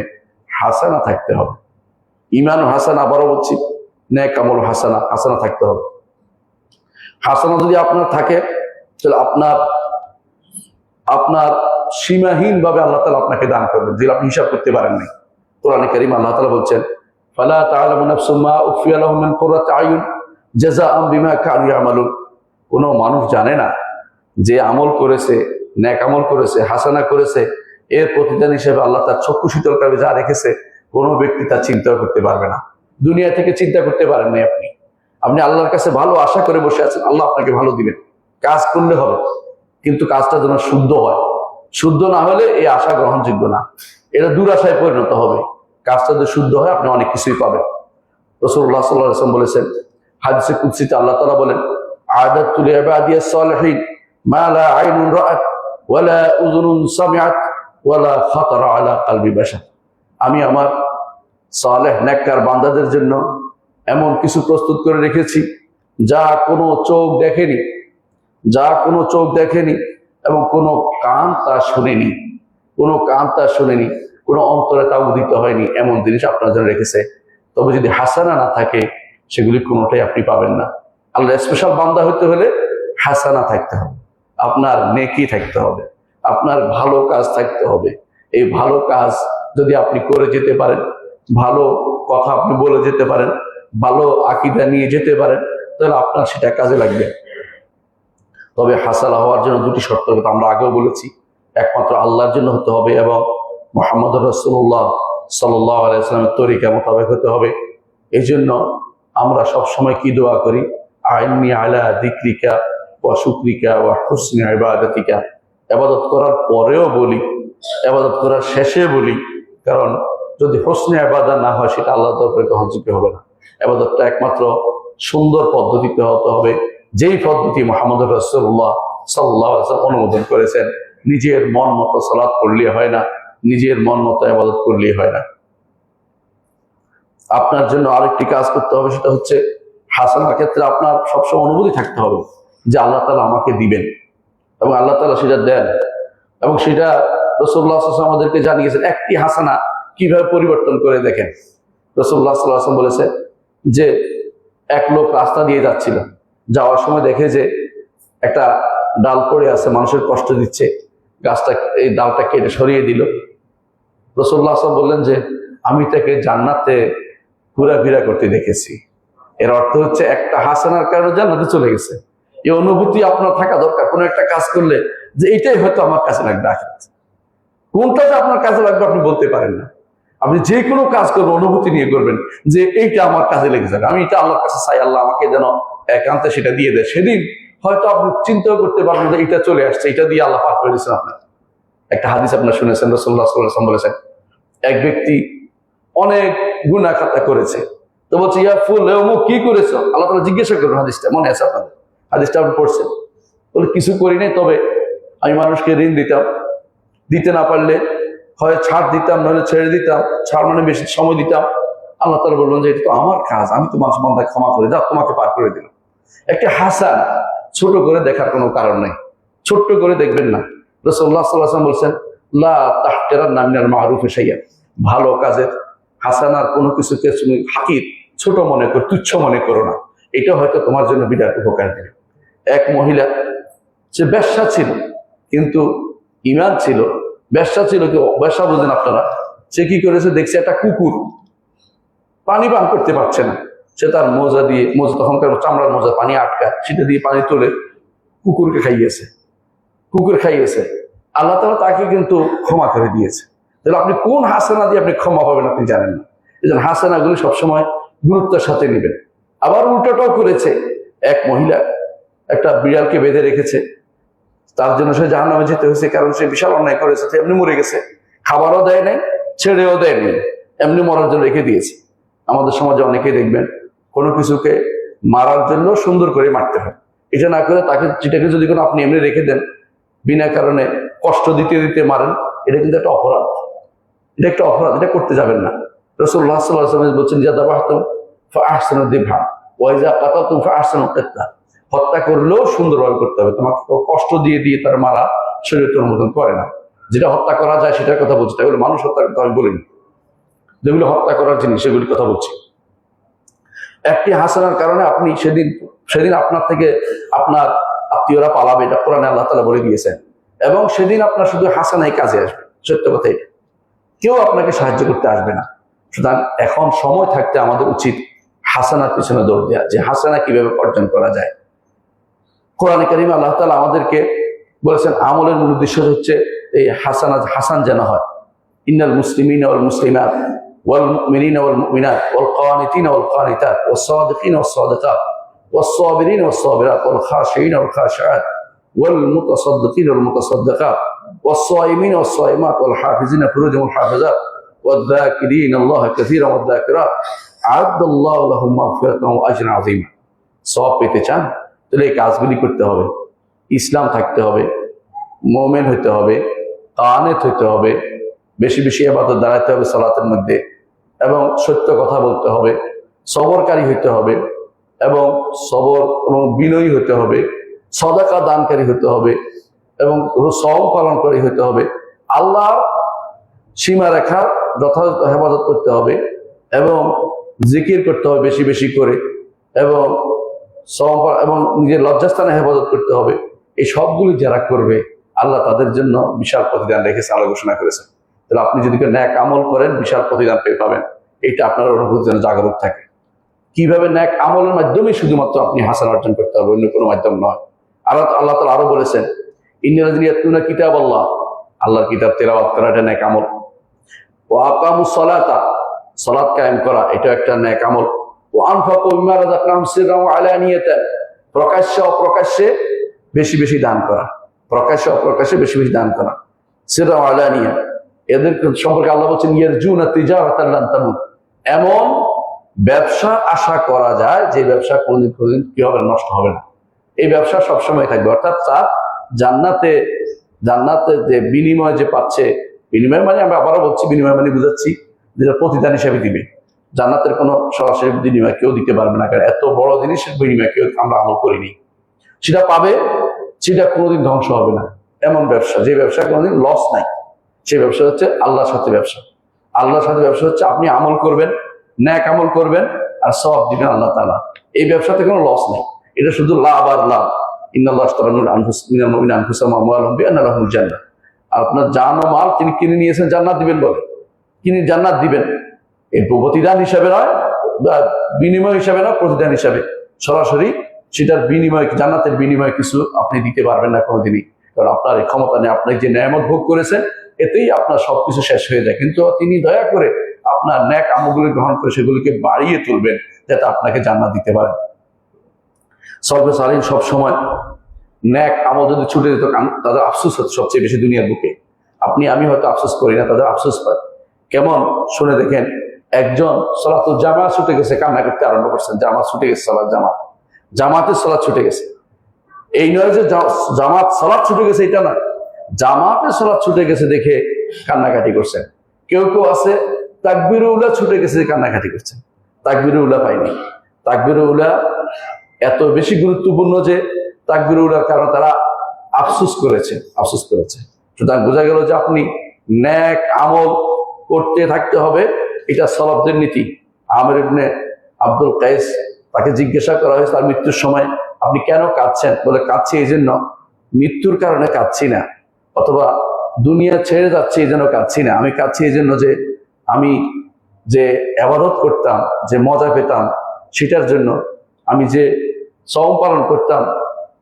হাসানা থাকতে হবে। ঈমান ও হাসানা, আবারও বলছি, নেক আমল হাসানা থাকতে হবে। হাসানা যদি আপনার থাকে, তাহলে আপনার সীমাহীন ভাবে আল্লাহ তাআলা আপনাকে দান করবেন, যেটা আপনি হিসাব করতে পারেন নাই। কোরআনে কারীম আল্লাহ তাআলা বলছেন, ফালা তা'লামু নাফসুম মা উখফিয়া লাহুম মিন কুররাতি আয়ুন জাযাআন বিমা কানু ইয়ামালুন। কোনো মানুষ জানে না যে আমল করেছে, নেক আমল করেছে, হাসানা করেছে, এর প্রতিদান হিসেবে আল্লাহ তার চক্ষু শীতলকারী যা রেখেছে, কোনো ব্যক্তি তার চিন্তা করতে পারবে না। দুনিয়া থেকে চিন্তা করতে পারেন নাই আপনি আল্লাহর কাছে ভালো আশা করে বসে আছেন, আল্লাহ আপনাকে ভালো দিবেন। কাজ করলে হবে, কিন্তু কাজটা যেন শুদ্ধ হয়। শুদ্ধ না হলে এই আশা গ্রহণযোগ্য না, এটা দুরাশায় পরিণত হবে। কাজটা যদি শুদ্ধ হয়, আপনি অনেক কিছুই পাবেন। রাসূলুল্লাহ সাল্লাল্লাহু আলাইহি ওয়াসাল্লাম বলেছেন, হাদিসে কুদসিতে আল্লাহ তাআলা বলেন, আ'দাতু লিইবাদিয়াস সালিহিন মা লা আইনুন রাআত ওয়া লা উযুনুন সামিআত ওয়া লা খাতারা আলা কলবি বাশার। আমি আমার সালেহ নেককার বান্দাদের জন্য এমন কিছু প্রস্তুত করে রেখেছি যা কোনো চোখ দেখেনি, এবং কোনো কান তা শুনেনি, কোনো অন্তরে তা উদিত হয়নি, এমন জিনিস আপনার জন্য রেখেছে। তবে যদি হাসানা না থাকে, সেগুলি কোনোটাই আপনি পাবেন না। আল্লাহ স্পেশাল বান্দা হতে হলে হাসানা থাকতে হবে, আপনার নেকি থাকতে হবে। আপনার ভালো কাজ থাকতে হবে। এই ভালো কাজ যদি আপনি করে যেতে পারেন, ভালো কথা আপনি বলে যেতে পারেন, ভালো আকীদা নিয়ে যেতে পারেন, তাহলে আপনার সেটা কাজে লাগবে। তবে হাসানা হওয়ার জন্য দুটি শর্ত কথা আমরা আগেও বলেছি। একমাত্র আল্লাহর জন্য হতে হবে এবং মুহাম্মদ রাসূলুল্লাহ সাল্লাল্লাহু আলাইহি ওয়াসাল্লামের তরিকা মোতাবেক হতে হবে। এই জন্য আমরা সবসময় কি দোয়া করি? আইন্নি আলা যিকরিকা ওয়া শুকরিকা ওয়া হুসনি ইবাদাতিকা। ইবাদত করার পরেও বলি, ইবাদত করার শেষে বলি, কারণ যদি হুসনি ইবাদত না হয় সেটা আল্লাহর দরবারে গ্রহণযোগ্য হবে না। ইবাদতটা একমাত্র সুন্দর পদ্ধতিতে হতে হবে, যেই পদ্ধতি মুহাম্মদ রাসূলুল্লাহ সাল্লাল্লাহু আলাইহি ওয়াসাল্লাম অনুমোদন করেছেন। নিজের মন মতো সালাত পড়লে হয় না, নিজের মন মতো ইবাদত করলে হয় না। আপনার জন্য আরেকটি কাজ করতে হবে, সেটা হচ্ছে হাসানার ক্ষেত্রে আপনার সবসময় অনুভূতি থাকতে হবে যে আল্লাহ তাআলা আমাকে দিবেন এবং আল্লাহ তাআলা সেটা দেন, এবং সেটা রাসূলুল্লাহ সাল্লাল্লাহু আলাইহি ওয়াসাল্লাম আমাদেরকে জানিয়েছেন। একটি হাসানা কিভাবে পরিবর্তন করে দেখেন। রাসূলুল্লাহ সাল্লাল্লাহু আলাইহি ওয়াসাল্লাম বলেছে যে এক লোক রাস্তা দিয়ে যাচ্ছিল, যাওয়ার সময় দেখে যে একটা ডাল পড়ে আছে, মানুষের কষ্ট দিচ্ছে, গাছটা এই ডালটা কেটে সরিয়ে দিল। রাসূলুল্লাহ সাল্লাল্লাহু আলাইহি ওয়াসাল্লাম বললেন যে আমি তাকে জান্নাতে ঘোরাফেরা করতে দেখেছি। এর অর্থ হচ্ছে একটা হাসানার কারণে জান্নাতে চলে গেছে। এই অনুভূতি আপনার থাকা দরকার। কোনো একটা কাজ করলে যে এটাই হয়তো আমার কাছে লাগবে আখিরাতে, কোনটা যে আপনার কাজে লাগবে আপনি বলতে পারেন না। আপনি যে কোনো কাজ করবেন অনুভূতি নিয়ে করবেন যে এইটা আমার কাজে লেগে যাবে, আমি এটা আল্লাহর কাছে চাই, আল্লাহ আমাকে যেন একান্তে সেটা দিয়ে দেয়। সেদিন হয়তো আপনি চিন্তাও করতে পারবেন যে এটা চলে আসছে, এটা দিয়ে আল্লাহ পার করে দিচ্ছেন আপনার। একটা হাদিস আপনার শুনেছেন, রাসূলুল্লাহ সাল্লাল্লাহু আলাইহি ওয়াসাল্লাম বলেছেন এক ব্যক্তি অনেক গুনাহ খাতা করেছে, তো বলছে ইয়া ফুল অমুক কি করেছো? আল্লাহ তাআলা জিজ্ঞাসা করবেন, হাদিসটা মনে আছে আপনাদের? হাদিসটা আপনি পড়ছেন। বলে কিছু করি নাই, তবে আমি মানুষকে ঋণ দিতাম, দিতে না পারলে হয় ছাড় দিতাম, নইলে ছেড়ে দিতাম। ছাড় মানে বেশি সময় দিতাম। আল্লাহ তাআলা বললেন যে এটা তো আমার কাজ, আমি তো মানুষ বান্দাকে ক্ষমা করে দাও, তোমাকে পার করে দিলাম। একটি হাসান ছোট করে দেখার কোনো কারণ নেই, ছোট্ট করে দেখবেন না। রাসূলুল্লাহ সাল্লাল্লাহু আলাইহি ওয়াসাল্লাম বলছেন লা তাহকিরান্না মিনাল মা'রুফি শাইআন, ভালো কাজের হাসানার কোনো কিছুকে তুমি হাকির ছোট মনে করো, তুচ্ছ মনে করো না, এটা হয়তো তোমার জন্য বিরাট উপকার দেবে। এক মহিলা, সে বেশ্যা ছিল কিন্তু ঈমান ছিল। বেশ্যা ছিল কি, বেশ্যা বুঝেন আপনারা? সে কি করেছে, দেখছে একটা কুকুর পানি পান করতে পারছে না, সে তার মোজা দিয়ে, মোজা তখনকার চামড়ার মোজা, পানি আটকা, সেটা দিয়ে পানি তুলে কুকুরকে খাইয়েছে। কুকুর খাইয়েছে, আল্লাহ তাআলা তাকে কিন্তু ক্ষমা করে দিয়েছে। তাহলে আপনি কোন হাসানা দিয়ে আপনি ক্ষমা পাবেন আপনি জানেন না। এই জন্য হাসানাগুলি সবসময় গুরুত্বের সাথে নেবেন। আবার উল্টোটাও করেছে, এক মহিলা একটা বিড়ালকে বেঁধে রেখেছে, তার জন্য সে জাহান্নামে যেতে হয়েছে, কারণ সে বিশাল অন্যায় করেছে। এমনি মরে গেছে, খাবারও দেয় নাই, ছেড়েও দেয় নাই, এমনি মরার জন্য রেখে দিয়েছে। আমাদের সমাজে অনেকেই দেখবেন কোনো কিছুকে মারার জন্য সুন্দর করে মারতে হয়, এটা না করে তাকে, যেটাকে যদি কোনো আপনি এমনি রেখে দেন, বিনা কারণে কষ্ট দিতে দিতে মারেন, এটা কিন্তু একটা অপরাধ। এটা একটা অপরাধ, এটা করতে যাবেন না। রাসূলুল্লাহ সাল্লাল্লাহু আলাইহি ওয়াসাল্লাম বলছেন ইযা যাবাহতুম ফাআহসিনু যিবহা ওয়া ইযা কাতালতুম ফাআহসিনু কিতলা। হত্যা করলেও সুন্দরভাবে করতে হবে। তোমাকে কষ্ট দিয়ে দিয়ে তার মারা শরীয়তের অনুমোদন করে না। যেটা হত্যা করা যায় সেটার কথা বলছি, তাহলে মানুষ হত্যার কথা আমি বলিনি। যেগুলো হত্যা করার জিনিস সেগুলির কথা বলছি। একটি হাসানার কারণে আপনি সেদিন আপনার থেকে আপনার আত্মীয়রা পালাবে, এটা কোরআনে আল্লাহ তাআলা বলে দিয়েছেন। এবং সেদিন আপনার শুধু হাসানাই কাজে আসবে, সত্য কথা এটা। কেউ আপনাকে সাহায্য করতে আসবে না। সুতরাং এখন সময় থাকতে আমাদের উচিত হাসানার পিছনে দৌড় দেওয়া, যে হাসানা কিভাবে অর্জন করা যায়। কোরআনে কারিমে আল্লাহ তাআলা আমাদেরকে বলেছেন আমলের মূল উদ্দেশ্য হচ্ছে এই হাসান যেন হয়। ইন্নাল মুসলিমিনা ওয়াল মুসলিমাত ওয়াল মুমিনিনা ওয়াল মুমিনাত ওয়াল কানিতিনা ওয়াল কানিতাত ওয়াস সাদিকিনা ওয়াস সাদিকাত ওয়াস সাবিরিনা ওয়াস সাবিরাত ওয়াল খাশিঈনা ওয়াল খাশিআত ওয়াল মুতাসাদ্দিকিনা ওয়াল মুতাসাদ্দিকাত ওয়াস সাইমিনা ওয়াস সাইমাত ওয়াল হাফিজিনা ফুরুজাহুম ওয়াল হাফিজাত ওয়াল যাকিরিনা আল্লাহা কাসীরান ওয়াল যাকিরাত আ'আদাল্লাহু লাহুম মাগফিরাতান ওয়া আজরান আযীমা। সওয়াব পেতে চান তাহলে এই কাজগুলি করতে হবে। ইসলাম থাকতে হবে, মুমিন হতে হবে, কানেত হতে হবে, বেশি বেশি ইবাদত দাঁড়াতে হবে সালাতের মধ্যে, এবং সত্য কথা বলতে হবে, সবরকারী হতে হবে, এবং সবর এবং বিনয়ী হতে হবে, সদাকা দানকারী হতে হবে, এবং সওম পালনকারী হতে হবে, আল্লাহর সীমারেখার যথাযথ হেফাজত করতে হবে, এবং জিকির করতে হবে বেশি বেশি করে, এবং এবং নিজের লজ্জাস্থানে হেফাজত করতে হবে। এই সবগুলি যারা করবে আল্লাহ তাদের জন্য বিশাল প্রতিদান রেখেছে, আল্লাহ ঘোষণা করেছেন। তাহলে আপনি যদি ন্যাক আমল করেন বিশাল প্রতিদান পেয়ে পাবেন, এটা আপনার অনুভূতি যেন জাগরুক থাকে। কিভাবে ন্যাক আমলের মাধ্যমে শুধুমাত্র আপনি হাসান অর্জন করতে হবে, অন্য কোনো মাধ্যম নয়। আর আল্লাহ তাআলা আরো বলেছেন, ইন্নাল্লাযীনা ইয়াতলুনা কিতাবাল্লাহ, আল্লাহর কিতাব তেলাওয়াত করা এটা ন্যাক আমল। ওয়া আকামুস সালাতা, সালাত কায়েম করা এটা একটা ন্যাক আমল। ওয়া আনফাকু মিম্মা রাযাকনাহুম সিররান ওয়া আলানিয়াতান, প্রকাশ্যে অপ্রকাশ্যে বেশি বেশি দান করা, প্রকাশ্যে অপ্রকাশ্যে বেশি বেশি দান করা, সিররান ওয়া আলানিয়া। এদের সম্পর্কে আল্লাহ বলছেন ইয়ারজুনা তিজারাতান লান তামুত, এমন ব্যবসা আশা করা যায় যে ব্যবসা কোনদিন কি হবে, নষ্ট হবে না, এই ব্যবসা সবসময় থাকবে। অর্থাৎ তার জান্নাতে যে বিনিময় যে পাচ্ছে, বিনিময় মানে আমরা আবারও বলছি, বিনিময় মানে বুঝাচ্ছি যেটা প্রতিদান হিসেবে দিবে। জান্নাতের কোনো সরাসরি বিনিময় কেউ দিতে পারবে না, কারণ এত বড় জিনিসের বিনিময় কেউ আমরা আমল করিনি। সেটা পাবে, সেটা কোনোদিন ধ্বংস হবে না। এমন ব্যবসা, যে ব্যবসা কোনোদিন লস নাই, সেই ব্যবসা হচ্ছে আল্লাহর সাথে ব্যবসা। আল্লাহর সাথে ব্যবসা হচ্ছে আপনি আমল করবেন, ন্যাক আমল করবেন, আর সওয়াব দিবেন আল্লাহ তাআলা। এই ব্যবসাতে কোনো লস নেই, এটা শুধু লাভ আর লাভ। ইন্নাল্লাহা আশতারা মিনাল মুমিনিনা আনফুসাহুম ওয়া আমওয়ালাহুম বিআন্না লাহুমুল জান্নাহ, আপনার জান ও মাল তিনি কিনে নিয়েছেন জান্নাত দিবেন বলে, কিনে জান্নাত দিবেন। এই প্রতিদান হিসাবে নয়, বা বিনিময় হিসাবে নয়, প্রতিদান হিসাবে সরাসরি সেটার বিনিময়, জান্নাতের বিনিময় কিছু আপনি দিতে পারবেন না কোনোদিনই, কারণ আপনার এই ক্ষমতা নেই। আপনি যে নেয়ামত ভোগ করেছেন এতেই আপনার সবকিছু শেষ হয়ে যায়, কিন্তু তিনি দয়া করে আপনার ন্যাক আমলগুলি গ্রহণ করে সেগুলিকে বাড়িয়ে তুলবেন যাতে আপনাকে জান্নাত দিতে পারেন। সলফে সালিহিন সবসময় ন্যাক আমল যদি ছুটে যেত, তাদের আফসোস হচ্ছে সবচেয়ে বেশি দুনিয়ার বুকে। আপনি আমি হয়তো আফসোস করি না, তাদের আফসোস হয়। কেমন শুনে দেখেন, একজন সালাতুল জামাত ছুটে গেছে, কান্না করতে আরম্ভ করছেন, জামাত ছুটে গেছে, জামাতের সালাত ছুটে গেছে। এই নয় যে জামাত সালাত ছুটে গেছে, এটা নয়, জামাতের সালাত ছুটে গেছে দেখে কান্নাকাটি করছেন। কেউ আছে তাকবীরুল উলা ছুটে গেছে, কান্নাকাটি করছেন, তাকবীরুল উলা পাইনি। তাকবীরুল উলা এত বেশি গুরুত্বপূর্ণ যে তাকবীরুল উলার কারণে তারা আফসোস করেছে। সুতরাং বোঝা গেল যে আপনি ন্যাক আমল করতে থাকতে হবে, এটা সালাফদের নীতি। আমির ইবনে আব্দুল কায়েস, তাকে জিজ্ঞাসা করা হয়েছে তার মৃত্যুর সময়, আপনি কেন কাঁদছেন? বলে, কাঁদছি এই জন্য, মৃত্যুর কারণে কাঁদছি না, অথবা দুনিয়া ছেড়ে যাচ্ছে এই জন্য কাঁদছি না, আমি কাঁদছি এই জন্য যে আমি যে ইবাদত করতাম, যে মজা পেতাম, সেটার জন্য। আমি যে সওম পালন করতাম,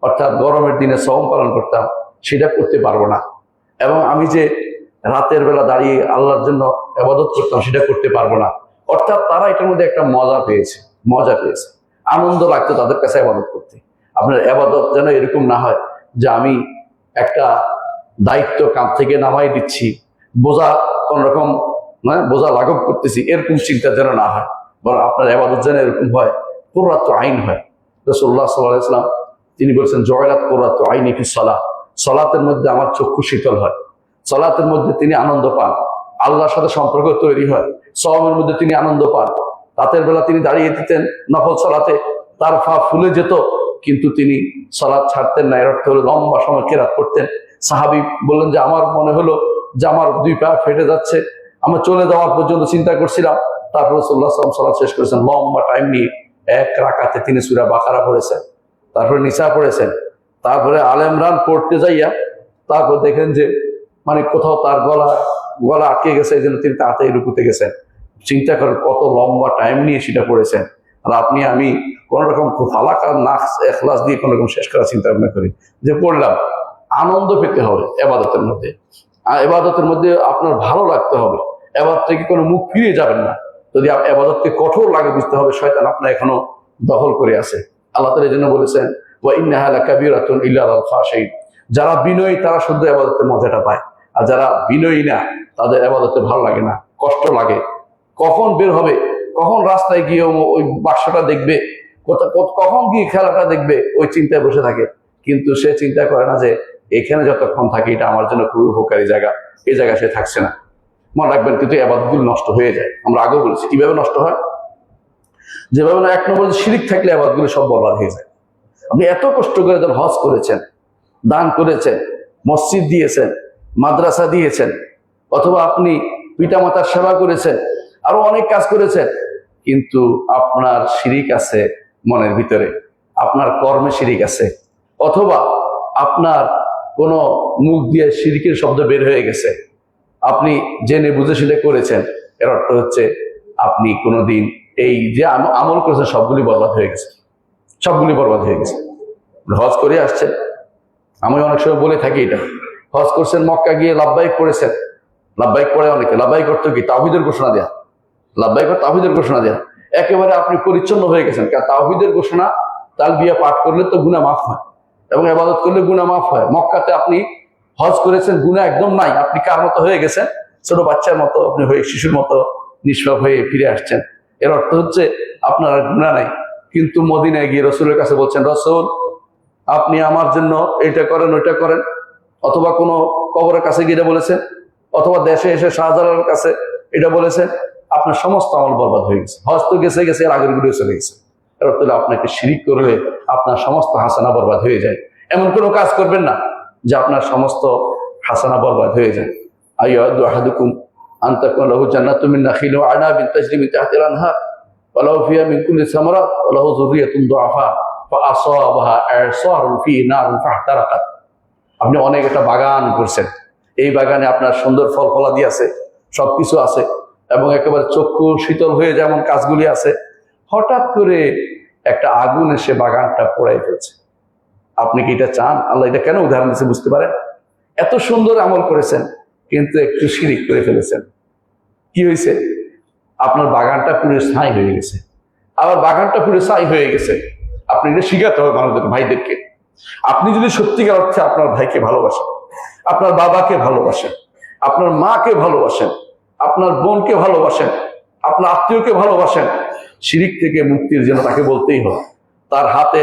অর্থাৎ গরমের দিনে সওম পালন করতাম, সেটা করতে পারবো না। এবং আমি যে রাতের বেলা দাঁড়িয়ে আল্লাহর জন্য ইবাদত করতাম, সেটা করতে পারবো না। অর্থাৎ তারা এটার মধ্যে একটা মজা পেয়েছে, আনন্দ লাগতো তাদের কাছে ইবাদত করতে। আপনার ইবাদত যেন এরকম না হয় যে আমি একটা দায়িত্ব কাঁধ থেকে নামাই দিচ্ছি, বোঝা কোন রকম বোঝা লাঘব করতেছি, এরকম চিন্তা যেন না হয়, বরং আপনার ইবাদত যেন এরকম হয় কুররাতু আইন হয়। রাসূলুল্লাহ সাল্লাল্লাহু আলাইহি ওয়াসাল্লাম তিনি বলেছেন, জয়রাত কুররাতু আইনি ফি সালাহ, সালাতের মধ্যে আমার চক্ষু শীতল হয়, সালাতের মধ্যে তিনি আনন্দ পান, আল্লাহর সাথে সম্পর্ক তৈরি হয়। সওমের মধ্যে তিনি আনন্দ পান, রাতের বেলা তিনি দাঁড়িয়ে দিতেন নফল সালাতে, তার পা ফুলে যেত, কিন্তু তিনি সালাত ছাড়তেন না। এর অর্থ হলো লম্বা সময় কেরাত করতেন। সাহাবী বললেন যে আমার মনে হলো যে আমার দুই পা ফেটে যাচ্ছে, আমরা চলে যাওয়ার পর্যন্ত চিন্তা করছিলাম। তারপর রাসূলুল্লাহ সাল্লাল্লাহু আলাইহি ওয়াসাল্লাম সালাত শেষ করেছেন, লম্বা টাইম নিয়ে এক রাকাতে তিনি সূরা বাকারা পড়েছেন, তারপরে নিসা পড়েছেন, তারপরে আলে ইমরান পড়তে যাইয়া তারপর দেখেন যে কোথাও তার গলা আটকে গেছে, এই জন্য তিনি তাড়াতাড়ি রুকুতে গেছেন। চিন্তা করেন কত লম্বা টাইম নিয়ে সেটা পড়েছেন। আর আপনি আমি কোন রকম ফালাক আর নাস ইখলাস দিয়ে কোন রকম শেষ করার চিন্তা ভাবনা করি, যে পড়লাম। আনন্দ পেতে হবে ইবাদতের মধ্যে, আর ইবাদতের মধ্যে আপনার ভালো লাগতে হবে। ইবাদত থেকে কোনো মুখ ফিরিয়ে যাবেন না। যদি ইবাদতকে কঠোর লাগে, বুঝতে হবে শয়তান আপনার এখনো দখল করে আছে। আল্লাহ তাআলা এই জন্য বলেছেন, ওয়া ইন্নাহা লাকাবীরাতুন ইল্লা আলাল খাশিঈন, যারা বিনয়ী তারা শুধু ইবাদতের মজাটা পায়, আর যারা বিনয়ী না তাদের ইবাদতে ভালো লাগে না, কষ্ট লাগে। কখন বের হবে, কখন রাস্তায় গিয়ে ওই বাক্সটা দেখবে, কখন গিয়ে খেলাটা দেখবে, ওই চিন্তায় বসে থাকে। কিন্তু সে চিন্তা করে না যে এখানে যতক্ষণ থাকে এটা আমার জন্য খুবই উপকারী জায়গা, এই জায়গায় সে থাকছে না। মনে রাখবেন, কিন্তু ইবাদতগুলো নষ্ট হয়ে যায়। আমরা আগেও বলেছি কিভাবে নষ্ট হয়, যেভাবে না, এক নম্বর শিরিক থাকলে ইবাদতগুলো সব বরবাদ হয়ে যায়। আপনি এত কষ্ট করে যখন হজ করেছেন, দান করেছেন, মসজিদ দিয়েছেন, মাদ্রাসা দিয়েছেন, অথবা আপনি পিতামাতার সেবা করেছেন, আরো অনেক কাজ করেছেন, কিন্তু আপনার শিরিক আছে মনের ভিতরে, আপনার কর্মে শিরিক আছে, অথবা আপনার কোনো মুখ দিয়ে শিরকের শব্দ বের হয়ে গেছে, আপনি জেনে বুঝে শুনে করেছেন, এর অর্থ হচ্ছে আপনি কোনোদিন এই যে আমল করেছেন সবগুলি বরবাদ হয়ে গেছে, সবগুলি বরবাদ হয়ে গেছে। হজ করে আসছেন, আমি অনেক সময় বলে থাকি এটা, হজ করছেন, মক্কা গিয়ে লাব্বাইক পড়েছেন, লাব্বাইক পড়ে অনেকে, লাব্বাইক অর্থ কি? তাওহীদের ঘোষণা দেয়া, লাব্বাইক তাওহীদের ঘোষণা দেয়া। একেবারে আপনি পরিচ্ছন্ন হয়ে গেছেন, কারণ তাওহীদের ঘোষণা তালবিয়া পাঠ করলে তো গুনাহ মাফ হয় এবং ইবাদত করলে গুনাহ মাফ হয়। মক্কাতে আপনি হজ করেছেন, গুনাহ একদম নাই, আপনি কার মতো হয়ে গেছেন? ছোট বাচ্চার মতো আপনি হয়ে, শিশুর মতো নিষ্পাপ হয়ে ফিরে আসছেন। এর অর্থ হচ্ছে আপনার আর গুনাহ নাই। কিন্তু মদিনায় গিয়ে রসুলের কাছে বলছেন, রসুল আপনি আমার জন্য এটা করেন ওইটা করেন, অথবা কোনো কবরের কাছে গিয়ে বলেছেন, অথবা দেশে এসে শাহজালালের কাছে এটা বলেছেন, আপনার সমস্ত আমল বরবাদ হয়ে গেছে। হজ তো গেছে গেছে, এর আগের গুলো চলে গেছে। এর অর্থ হলো আপনাকে শিরিক করলে আপনার সমস্ত হাসানা বরবাদ হয়ে যায়। এমন কোনো কাজ করবেন না যে আপনার সমস্ত হাসানা বরবাদ হয়ে যায়। আইয়াদু আহাদুকুম আন তাকুনা লাহু জান্নাতুম মিন নাখিল ওয়া আনাবিন তাজরি মিন তাহতিহা আল-আনহার ওয়া লাহু ফিহা মিন কুল্লি সামারাত ওয়া লাহু যুররিয়াতুন দুআফা ফাআসাবাহা ইরসারুন ফি নারিন ফাহতারাকাত। আপনি অনেক একটা বাগান করছেন, এই বাগানে আপনার সুন্দর ফল ফলাদি আছে, সবকিছু আছে এবং একেবারে চক্ষু শীতল হয়ে যেমন কাজগুলি আছে, হঠাৎ করে একটা আগুন এসে বাগানটা পোড়াই ফেলছে। আপনি কি এটা চান? আল্লাহ এটা কেন উদাহরণ দিচ্ছে বুঝতে পারেন? এত সুন্দর আমল করেছেন কিন্তু একটু শিরিক করে ফেলেছেন, কি হয়েছে? আপনার বাগানটা পুরো ছাই হয়ে গেছে। আবার বাগানটা পুরো ছাই হয়ে গেছে, আপনি এটা শিখাতে হবে মানুষদের, ভাইদেরকে। আপনি যদি সত্যিকার অর্থে আপনার ভাইকে ভালোবাসেন, আপনার বাবাকে ভালোবাসেন, আপনার মাকে ভালোবাসেন, আপনার বোনকে ভালোবাসেন, আপনার আত্মীয়কে ভালোবাসেন, শিরিক থেকে মুক্তির জন্য তাকে বলতেই হবে। তার হাতে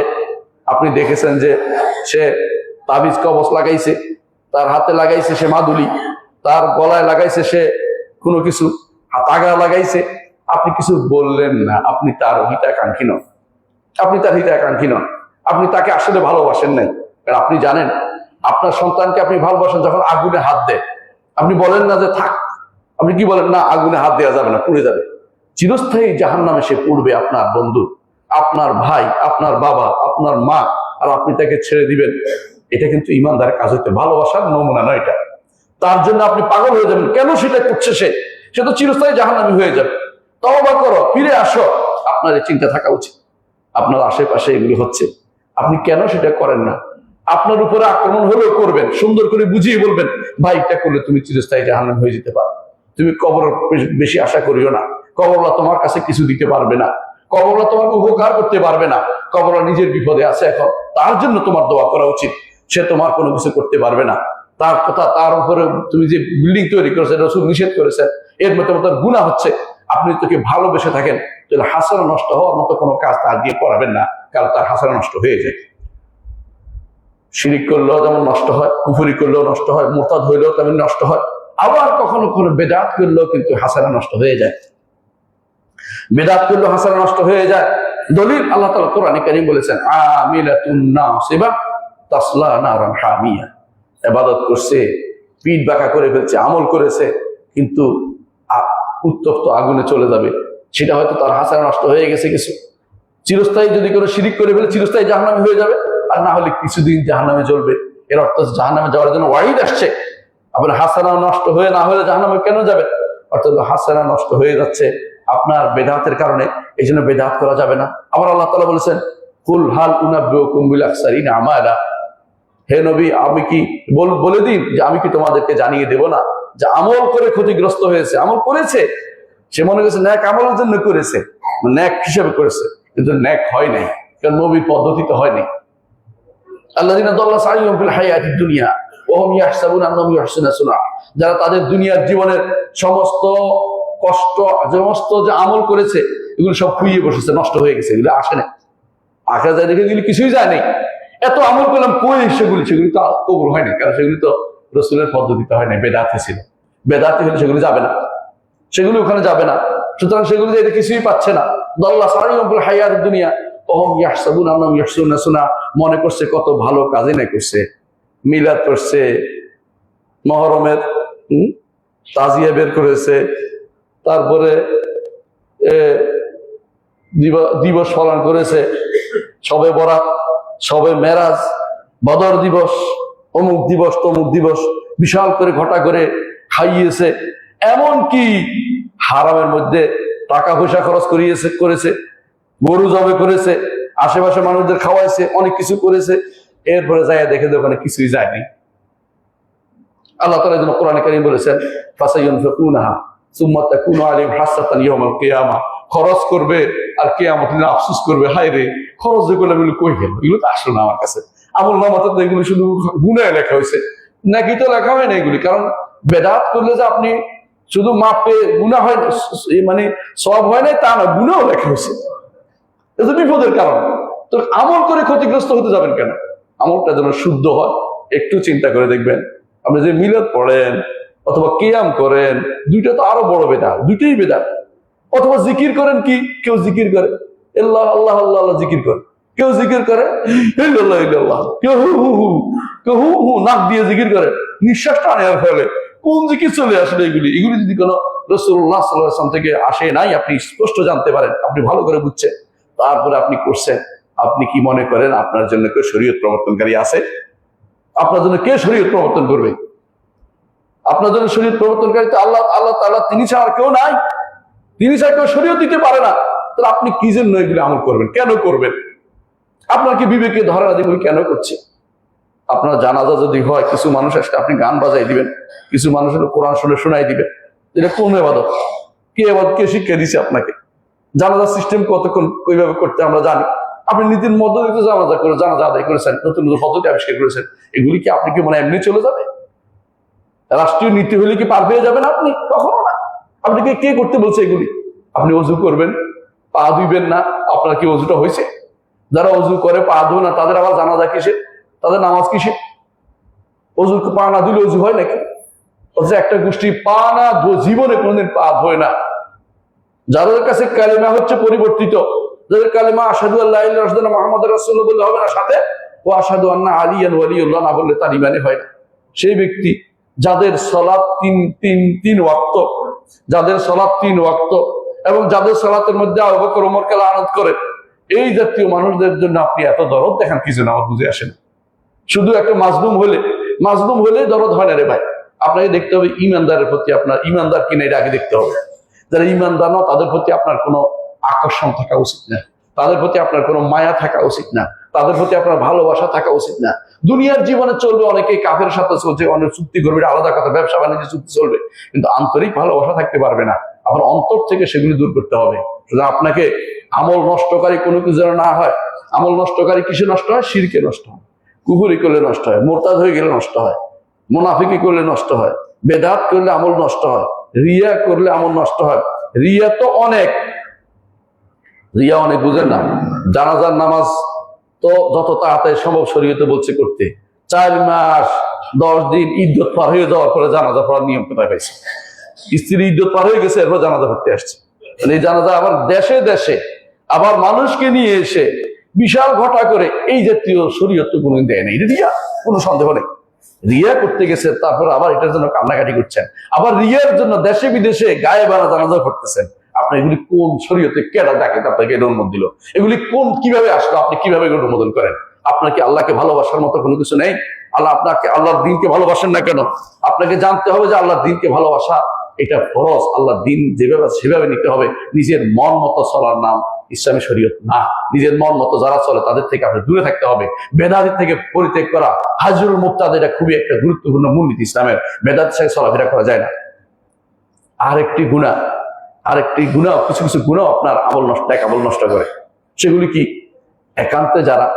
আপনি দেখেছেন যে সে তাবিজ কবচ লাগাইছে, তার হাতে লাগাইছে সে মাদুলি, তার গলায় লাগাইছে সে কোনো কিছু, তাগা লাগাইছে, আপনি কিছু বললেন না, আপনি তার হিতাকাঙ্ক্ষী নন, আপনি তার হিতাকাঙ্ক্ষী নন, আপনি তাকে আসলে ভালোবাসেন নাই। কারণ আপনি জানেন আপনার সন্তানকে আপনি ভালোবাসেন যখন আগুনে হাত দেয়, আপনি বলেন না যে থাক, আপনি কি বলেন? না, আগুনে হাত দেওয়া যাবে না, পুড়ে যাবে, চিরস্থায়ী জাহান্নামে সে পড়বে, আপনার বন্ধু, আপনার ভাই, আপনার বাবা, আপনার মা, আর আপনি তাকে ছেড়ে দিবেন। এটা কিন্তু ইমানদারের কাজ হইতে, ভালোবাসার নমুনা নয় এটা। তার জন্য আপনি পাগল হয়ে যাবেন, কেন সেটা করছে সে তো চিরস্থায়ী জাহান্নামী হয়ে যাবে। তওবা করো, ফিরে আসো, আপনার এই চিন্তা থাকা উচিত। আপনার আশেপাশে এগুলি হচ্ছে, আপনি কেন সেটা করেন না? আপনার উপরে আক্রমণ হলেও করবেন, সুন্দর করে বুঝিয়ে বলবেন, ভাই এটা করলে তুমি চিরস্থায়ী জাহান্নামী হয়ে যেতে পারো, তুমি কবর বেশি আশা করিও না, কবরওয়ালা তোমার কাছে কিছু দিতে পারবে না, কবরওয়ালা তোমাকে উপকার করতে পারবে না, কবরওয়ালা নিজের বিপদে আছে এখন, তার জন্য তোমার দোয়া করা উচিত, সে তোমার কোনো কিছু করতে পারবে না। তার কথা, তার উপরে তুমি যে বিল্ডিং তৈরি করেছে, রাসূল নিষেধ করেছেন, এর মধ্যে তার গুনাহ হচ্ছে। আপনি তোকে ভালোবেসে থাকেন, তাহলে হাসানা নষ্ট হওয়ার মতো কোনো কাজ তার দিয়ে করাবেন না, কারণ তার হাসানা নষ্ট হয়ে যায়। শিরিক করলেও যেমন নষ্ট হয়, কুফরি করলেও নষ্ট হয়, মুরতাদ হইলেও তেমন নষ্ট হয়। আবার কখনো কোনো বেদাত করলেও কিন্তু হাসানা নষ্ট হয়ে যায়, বেদাত করলেও হাসানা নষ্ট হয়ে যায়। দলিল আল্লাহ তাআলা কোরআনে কারীম বলেছেন, আমিলাতুন নাসিবা তাসলা নারান হামিয়া। ইবাদত করছে, পিঠ বাঁকা করে ফেলছে, আমল করেছে, কিন্তু উত্তপ্ত আগুনে চলে যাবে, সেটা হয়তো তার হাসানা নষ্ট হয়ে গেছে কিছু। চিরস্থায়ী যদি কোনো শিরিক করে ফেলে চিরস্থায়ী জাহান্নামী হয়ে যাবে, আর না হলে কিছুদিন জাহান্নামে জ্বলবে। এর অর্থ জাহান্নামে যাওয়ার জন্য ওয়াইদ আসছে, আপনার হাসানা নষ্ট হয়ে না হলে জাহান্নামে কেন যাবে? অর্থাৎ হাসানা নষ্ট হয়ে যাচ্ছে আপনার বেদাতের কারণে, এই জন্য বেদাত করা যাবে না। আবার আল্লাহ তাআলা বলেছেন, কুল হাল উনাব্বিউকুম বিল আখসারিনা আমালা, হে নবী আমি কি বলে দিন যে আমি কি তোমাদেরকে জানিয়ে দেব না যে আমল করে ক্ষতিগ্রস্ত হয়েছে, আমল করেছে, সে মনে করছে ন্যাক আমলের জন্য করেছে, ন্যাক হিসেবে করেছে, কিন্তু ন্যাক হয় নাই, কারণ নবীর পদ্ধতিতে হয়নি। আল্লাযিনা দাল্লা সাইয়ুহুম ফিল হায়াতিদ দুনিয়া ওয়া হুম ইয়াহসাবুনা আন্নাহুম ইউহসিনুনা সুনআ, যারা তাদের দুনিয়ার জীবনের সমস্ত কষ্ট, সমস্ত যে আমল করেছে এগুলো সব খুইয়ে বসেছে, নষ্ট হয়ে গেছে, এগুলো আসে না, আখেরাতে যায় দেখে এগুলি কিছুই যায় নাই। এত আমল করলাম কই সেগুলি তো কবুল হয়নি, কারণ সেগুলি তো রাসূলের পদ্ধতিতে হয় না, বেদাতে ছিল। বেদাতে হলে সেগুলি যাবে না, সেগুলি ওখানে যাবে না। সুতরাং সেগুলি যে কিছুই পাচ্ছে না। দাল্লা সাইয়ুহুম ফিল হায়াতিদ দুনিয়া ওয়া হুম ইয়াহসাবুনা আন্নাহুম ইউহসিনুনা সুনআ, মনে করছে কত ভালো কাজই না করছে, মিলাদ করছে, মুহররমের তাজিয়া বের করেছে, তারপরে দিবস পালন করেছে, শবে বরাত, শবে মেরাজ, বদর দিবস, অমুক দিবস তমুক দিবস বিশাল করে ঘটা করে খাইয়েছে, এমনকি হারামের মধ্যে টাকা পয়সা খরচ করেছে, গরু জবে করেছে, আশেপাশে মানুষদের খাওয়াইছে, অনেক কিছু করেছে, এরপরে যাই দেখে ওখানে কিছুই যায়নি। আল্লাহ তাআলা যেন কোরআনে কারীম বলেছেন ফাসায়ুনফিকুনাহা সুম্মা তাকুনু আলাইহিম হাসরাতান ইয়াউমাল কিয়ামাহ, খরচ করবে আর কিয়ামতের দিন আফসোস করবে, হায় রে খরচ যেগুলো এগুলো কই গেল, এগুলো তো আসলো না আমার কাছে। আমল নামাতে তো এগুলো শুধু গুনাহে লেখা হয়েছে, নাকি তো লেখা হয় না এগুলি। কারণ বেদাত করলে যে আপনি শুধু মাপে গুনাহ হয় মানে সওয়াব হয় না তা না, গুনাহও লেখা হয়েছে। এটা বিপদের কারণ। তো আমল করে ক্ষতিগ্রস্ত হতে যাবেন কেন? আমলটা যেন শুদ্ধ হয়, একটু চিন্তা করে দেখবেন। আপনি যে মিলাদ পড়েন অথবা কিয়াম করেন, দুইটা তো আরো বড় বেদাত, দুইটাই বেদাত। অথবা জিকির করেন, কি কেউ জিকির করে আল্লাহ আল্লাহ আল্লাহ আল্লাহ জিকির করে, কেউ জিকির করে ইল্লাল্লাহ ইল্লাল্লাহ, কেউ হু হু হু, কেউ হু হু নাক দিয়ে জিকির করে, নিঃশ্বাস টানে আর ফেলে। কোন জিকির চলে আসলে এগুলি যদি কোনো রাসূলুল্লাহ সাল্লাল্লাহু আলাইহি ওয়াসাল্লাম থেকে আসে নাই, আপনি স্পষ্ট জানতে পারেন, আপনি ভালো করে বুঝছেন, তারপরে আপনি করছেন, আপনি কি মনে করেন আপনার জন্য কেউ শরীয়ত প্রবর্তনকারী আছে? আপনার জন্য কে শরীয়ত প্রবর্তন করবে? আপনার জন্য শরীয়ত প্রবর্তনকারী তো আল্লাহ তাআলা, তিনি ছাড়া আর কেউ নাই, তিনি ছাড়া কেউ শরীয়ত দিতে পারে না। তাহলে আপনি কি জন্য এগুলো আমল করবেন? কেন করবেন? আপনার কি বিবেকে ধরা না এগুলি কেন করছে? আপনার জানাজা যদি হয়, কিছু মানুষ আসলে আপনি গান বাজাই দিবেন, কিছু মানুষ হলো কোরআন শুনে শোনাই দিবেন, এটা কোন ইবাদত? কে শিক্ষা দিছে আপনাকে? জানাজার সিস্টেম কতক্ষণ কিভাবে করতে আমরা জানি। আপনি নীতির মধ্য দিয়ে জানাজা আদায় করেছেন, নতুন নতুন পদ্ধতি আবিষ্কার করেছেন, এগুলি কি আপনি কি মনে এমনি চলে যাবে? রাষ্ট্রীয় নীতি হলে কি পার পেয়ে যাবেন আপনি? কখনো না। আপনাকে কে করতে বলছে এগুলি? আপনি অজু করবেন, পা ধুইবেন না, আপনার কি অজুটা হয়েছে? যারা অজু করে পা ধুয় না, তাদের আবার জানাজা কিসে? তাদের নামাজ কিসে? অজু পা না ধুলে অজু হয় নাকি? একটা গোষ্ঠী পা না জীবনে কোনদিন পা ধোয় না। যাদের কাছে কালিমা হচ্ছে পরিবর্তিত, যাদের কালিমা আশহাদু আল্লা ইলাহা ইল্লাল্লাহ মুহাম্মাদুর রাসূলুল্লাহ বললে হবে না, সাথে ও আশহাদু আন্না আলিয়ান ওয়ালিউল্লাহ না বললে তার ইমানে হয় না। সেই ব্যক্তি যাদের সালাত তিন ওয়াক্ত, যাদের সালাত 3 ওয়াক্ত এবং যাদের সালাতের মধ্যে আবু বকর ওমরকে লানত করে, এই জাতীয় মানুষদের জন্য আপনি এত দরদ দেখান কি জন্য? আমার বুঝে আসে না। শুধু একটা মাজলুম হলে দরদ হয় না রে ভাই। আপনাকে দেখতে হবে ইমানদারের প্রতি, আপনার ইমানদার কিনা এটা আগে দেখতে হবে। যারা ইমানদার না, তাদের প্রতি আপনার কোনো আকর্ষণ থাকা উচিত না, তাদের প্রতি আপনার কোনো মায়া থাকা উচিত না, তাদের প্রতি আপনার ভালোবাসা থাকা উচিত না। দুনিয়ার জীবনে চলবে, অনেকে কাফের সাথে চলছে, অনেক চুক্তি করবে, আলাদা কথা, ব্যবসা বাণিজ্য চুক্তি চলবে, কিন্তু আন্তরিক ভালোবাসা থাকতে পারবে না। আপনার অন্তর থেকে সেগুলি দূর করতে হবে। আপনাকে আমল নষ্টকারী কোনো কিছু যেন না হয়। আমল নষ্টকারী কিসে নষ্ট হয়? শিরকে নষ্ট হয়, কুফরি করলে নষ্ট হয়, মোরতাদ হয়ে গেলে নষ্ট হয়, মুনাফিকি করলে নষ্ট হয়, বেদাত করলে আমল নষ্ট হয়, রিয়া করলে আমল নষ্ট হয়। রিয়া অনেক বুঝেন না। জানাজার নামাজ তো যত তাড়াতাড়ি সম্ভব শরীয়তে বলছে করতে। 4 মাস 10 দিন ইদ্যত পার হয়ে যাওয়ার পরে জানাজা পড়ার নিয়ম কোথায় পাইছে? স্ত্রী ইদ্যত পার হয়ে গেছে, এরপর জানাজা পড়তে আসছে। মানে এই জানাজা আবার দেশে আবার মানুষকে নিয়ে এসে বিশাল ঘটা করে, এই জাতীয় শরীয়ত কোনদিন দেয় না। এটা রিয়া, কোনো সন্দেহ নেই। রিয়া করতে গেছে, তারপর আবার এটার জন্য কান্নাকাটি করছেন, আবার রিয়ার জন্য দেশে বিদেশে গায়ে বানা জানাজা করতেছেন। আপনি এগুলি কোন শরীয়তে কেডা ডাকে আপনাকে এটা অনুমোদন দিল? এগুলি কিভাবে আসলো? আপনি কিভাবে অনুমোদন করেন? আপনার কি আল্লাহকে ভালোবাসার মতো কোনো কিছু নেই? আল্লাহর দিনকে ভালোবাসেন না কেন? আপনাকে জানতে হবে যে আল্লাহর দিনকে ভালোবাসা এটা ফরজ। আল্লাহর দিন যেভাবে সেভাবে নিতে হবে। নিজের মন মতো চলার নাম ইসলামী শরীয়ত না। নিজের মন মতো যারা চলে তাদের থেকে আপনি দূরে থাকতে হবে। বেদাতের থেকে পরিত্যাগ করা, হাজরুল মুক্তাদ, এটা খুবই একটা গুরুত্বপূর্ণ মূলনীতি ইসলামের। বেদাতের সাথে চলাফেরা করা যায় না। আরেকটি গুনাহ, কিছু গুনাহ আপনার আমল নষ্ট করে। সেগুলি কি? একান্তে যারা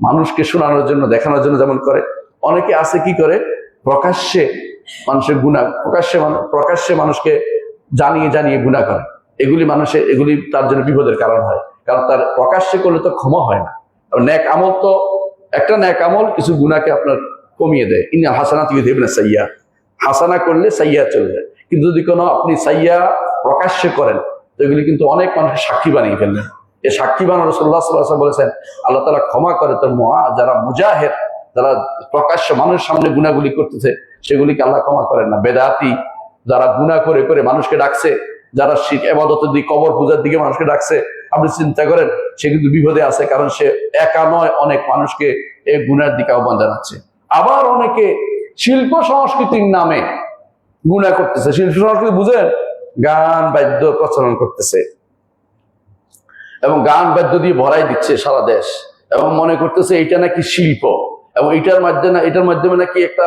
মানুষকে শোনানোর জন্য, দেখানোর জন্য যেমন করে, অনেকে আছে কি করে, প্রকাশ্যে মানুষের গুনাহ, প্রকাশ্যে মানুষকে জানিয়ে গুনাহ করে। এগুলি তার জন্য বিপদের কারণ হয়। কারণ তার প্রকাশ্যে করলে তো ক্ষমা হয় না। নেক আমল তো একটা নেক আমল কিছু গুনাহকে আপনার কমিয়ে দেয়। ইন্না হাসানাত ইউযহিবুন সাইয়্যাত, হাসানা করলে সাইয়্যাত চলে যায়। কিন্তু যদি কোনো আপনি সাইয়্যা প্রকাশ্যে করেন, তো এগুলি কিন্তু অনেক মানুষের সাক্ষী বানিয়ে ফেললেন। এই সাক্ষী বানানো রাসূলুল্লাহ সাল্লাল্লাহু আলাইহি ওয়াসাল্লাম বলেছেন, আল্লাহ তাআলা ক্ষমা করে তোর যারা মুজাহিদ, যারা প্রকাশ্য মানুষের সামনে গুনাহগুলি করতেছে, সেগুলিকে আল্লাহ ক্ষমা করেন না। বেদাতি যারা গুনাহ করে মানুষকে ডাকছে, যারা শিরক ইবাদতের দিকে, কবর পূজার দিকে মানুষকে ডাকছে, আপনি চিন্তা করেন সে কিন্তু বিপদে আছে। কারণ সে একা নয়, অনেক মানুষকে এই গুনাহের দিকে আহ্বান জানাচ্ছে। আবার অনেকে শিল্প সংস্কৃতির নামে গুনাহ করতেছে। শিল্প সংস্কৃতি বুঝেন? গান বাদ্য প্রচলন করতেছে এবং গান বাদ্য দিয়ে ভরাই দিচ্ছে সারা দেশ, এবং মনে করতেছে এটা নাকি শিল্প, এবং এটার মাধ্যমে নাকি একটা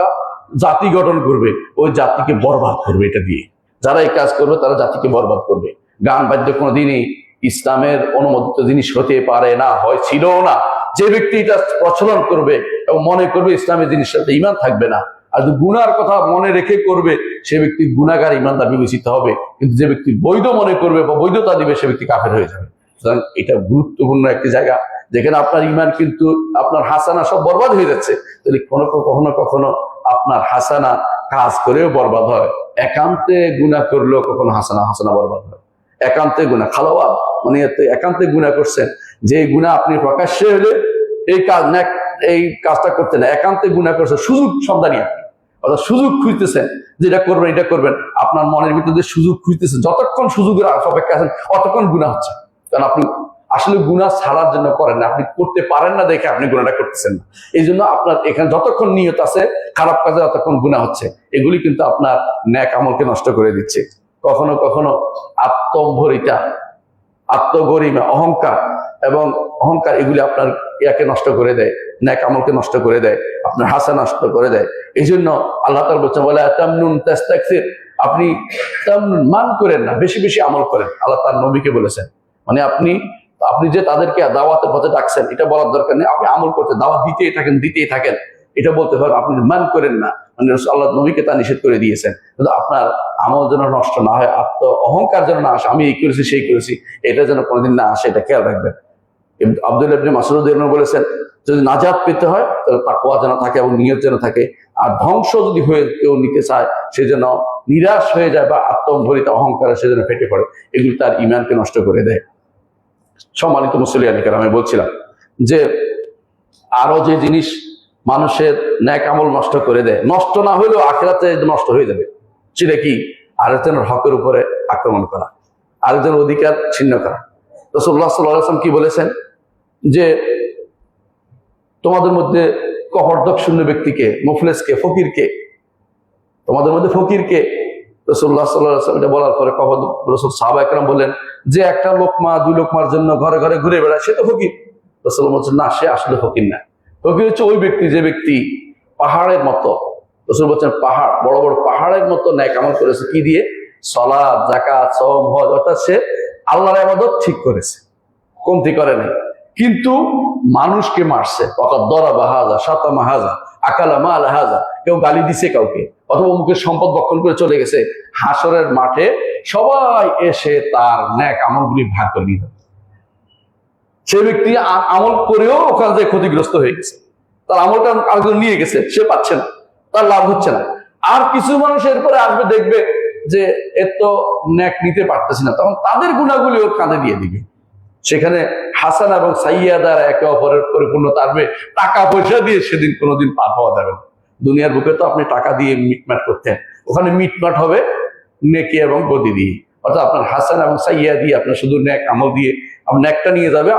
জাতি গঠন করবে, ওই জাতিকে বরবাদ করবে। এটা দিয়ে যারা এই কাজ করবে তারা জাতিকে বরবাদ করবে। গান বাদ্য কোনোদিনই ইসলামের অনুমোদিত জিনিস হতে পারে না, হয় ছিল না। যে ব্যক্তি এটা প্রচলন করবে এবং মনে করবে ইসলামের জিনিসের সাথে ঈমান থাকবে না, আর যদি গুনার কথা মনে রেখে করবে, সে ব্যক্তি গুনাহগার ঈমানদার বিবেচিত হবে। কিন্তু যে ব্যক্তি বৈধ মনে করবে বা বৈধতা দিবে, সে ব্যক্তি কাফের হয়ে যাবে। সুতরাং এটা গুরুত্বপূর্ণ একটি জায়গা, যেখানে আপনার ঈমান কিন্তু আপনার হাসানা সব বরবাদ হয়ে যাচ্ছে। তাহলে কখনো কখনো আপনার হাসানা কাজ করেও বরবাদ হয়। একান্তে গুনাহ করলেও কখনো হাসানা বরবাদ হয়। একান্তে গুনাহ খালাওয়াত মানে একান্তে গুনাহ করছেন, যে গুনাহ আপনি প্রকাশ্যে হলে এই কাজটা করতে না, একান্তে গুনাহ করছেন সুযোগ সন্ধানী আপনি, অর্থাৎ সুযোগ খুঁজতেছেন যে এটা করবেন, আপনার মনের ভিতরে সুযোগ খুঁজতেছেন। যতক্ষণ সুযোগের অপেক্ষা আছেন অতক্ষণ গুনাহ হচ্ছে, কারণ আপনি আসলে গুনাহ ছাড়ার জন্য করেন না, আপনি করতে পারেন না দেখে আপনি গুনাহটা করতেছেন না। এই জন্য আপনার এখানে যতক্ষণ নিয়ত আছে খারাপ কাজে ততক্ষণ গুনাহ হচ্ছে। এগুলি কিন্তু আপনার নেক আমলকে নষ্ট করে দিচ্ছে। কখনো কখনো আত্মম্ভরিতা, আত্মগরিমা, অহংকার এগুলি আপনার ইয়াকে নষ্ট করে দেয়, নেক আমলকে নষ্ট করে দেয়, আপনার হাসানা নষ্ট করে দেয়। এই জন্য আল্লাহ তাআলা বলছেন, ওয়ালা তামনুন তাস্তাকসির, আপনি তামনুন মান করেন না, বেশি বেশি আমল করেন। আল্লাহ তার নবীকে বলেছেন, মানে আপনি যে তাদেরকে দাওয়াতের পথে ডাকছেন, এটা বলার দরকার নেই, আপনি আমল করতে দাওয়াত দিতেই থাকেন, এটা বলতে পারেন। আপনি মান করেন না, মানে আল্লাহ নবীকে তা নিষেধ করে দিয়েছেন। কিন্তু আপনার আমল যেন নষ্ট না হয়, অহংকার যেন না আসে, আমি এই করেছি সেই করেছি, এটা যেন কোনোদিন না আসে, এটা খেয়াল রাখবেন। আব্দুল্লাহ ইবনে মাসউদ বলেছেন, যদি নাজাত পেতে হয় তাহলে তাকওয়া যেন থাকে এবং নিয়ত যেন থাকে। আর ধ্বংস যদি হয়ে কেউ নিতে চায়, সে যেন নিরাশ হয়ে যায় বা আত্মম্ভরিত অহংকারে সে যেন ফেটে পড়ে, এগুলি তার ঈমানকে নষ্ট করে দেয়। সম্মানিত মুসলিয়ান কেরাম, আমি বলছিলাম যে আরো যে জিনিস মানুষের নেক আমল নষ্ট করে দেয়, নষ্ট না হইলেও আখিরাতে নষ্ট হয়ে যাবে, সেটা কি? আরেকজনের হকের উপরে আক্রমণ করা, আরেকজনের অধিকার ছিন্ন করা। রাসূলুল্লাহ সাল্লাল্লাহু আলাইহি ওয়াসাল্লাম কি বলেছেন যে তোমাদের মধ্যে কপটদক শূন্য ব্যক্তিকে, মুফলিসকে, ফকিরকে, তোমাদের মধ্যে ফকিরকে। রাসূলুল্লাহ সাল্লাল্লাহু আলাইহি ওয়াসাল্লাম এটা বলার পরে রাসূল সাহাবা একরাম বললেন যে একটা লোকমা দুই লোকমার জন্য ঘরে ঘরে ঘুরে বেড়ায়, সে তো ফকির। রাসূল বলছেন, না, সে আসলে ফকির না। ফকির হচ্ছে ওই ব্যক্তি যে ব্যক্তি পাহাড়ের মতো, রাসূল বলছেন পাহাড়, বড় বড় পাহাড়ের মতো নেক আমল করেছে। কি দিয়ে? সালাত, যাকাত, সওম, হজ, অর্থাৎ সে আল্লাহর ইবাদত ঠিক করেছে, কমতি করে নাই, কিন্তু মানুষকে মারছে। অর্থাৎ দরাবা হাযা, শাতামা হাযা, আকালা মাল হাযা, কেউ গালি দিছে কাউকে, অথবা মুখের সম্পদ বক্ষণ করে চলে গেছে। হাসরের মাঠে সবাই এসে তার নেক আমলগুলি ভাগ করে নিয়ে যাবে। সে ব্যক্তি আমল করেও ওখানে যে ক্ষতিগ্রস্ত হয়ে গেছে, তার আমলটা আরেকজন নিয়ে গেছে, সে পাচ্ছে না, তার লাভ হচ্ছে না। আর কিছু মানুষ এরপরে আসবে, দেখবে যে এর তো নেক নিতে পারতেছি না, তখন তাদের গুণাগুলি ওর কাঁধে দিয়ে দিবে। সেখানে হাসান এবং সাইয়্যা দ্বারা একে অপরের পরিপূর্ণতা আসবে। টাকা পয়সা দিয়ে সেদিন কোনোদিন পার পাওয়া যাবে না। দুনিয়ার বুকে তো আপনি টাকা দিয়ে মিটমাট করতেন, ওখানে মিটমাট হবে নেকি এবং গদি দিয়ে। অর্থাৎ আপনার হাসান এবং সাইয়্যা দিয়ে, আপনার শুধু নেক আমল দিয়ে আপনার নেকটা নিয়ে যাবে,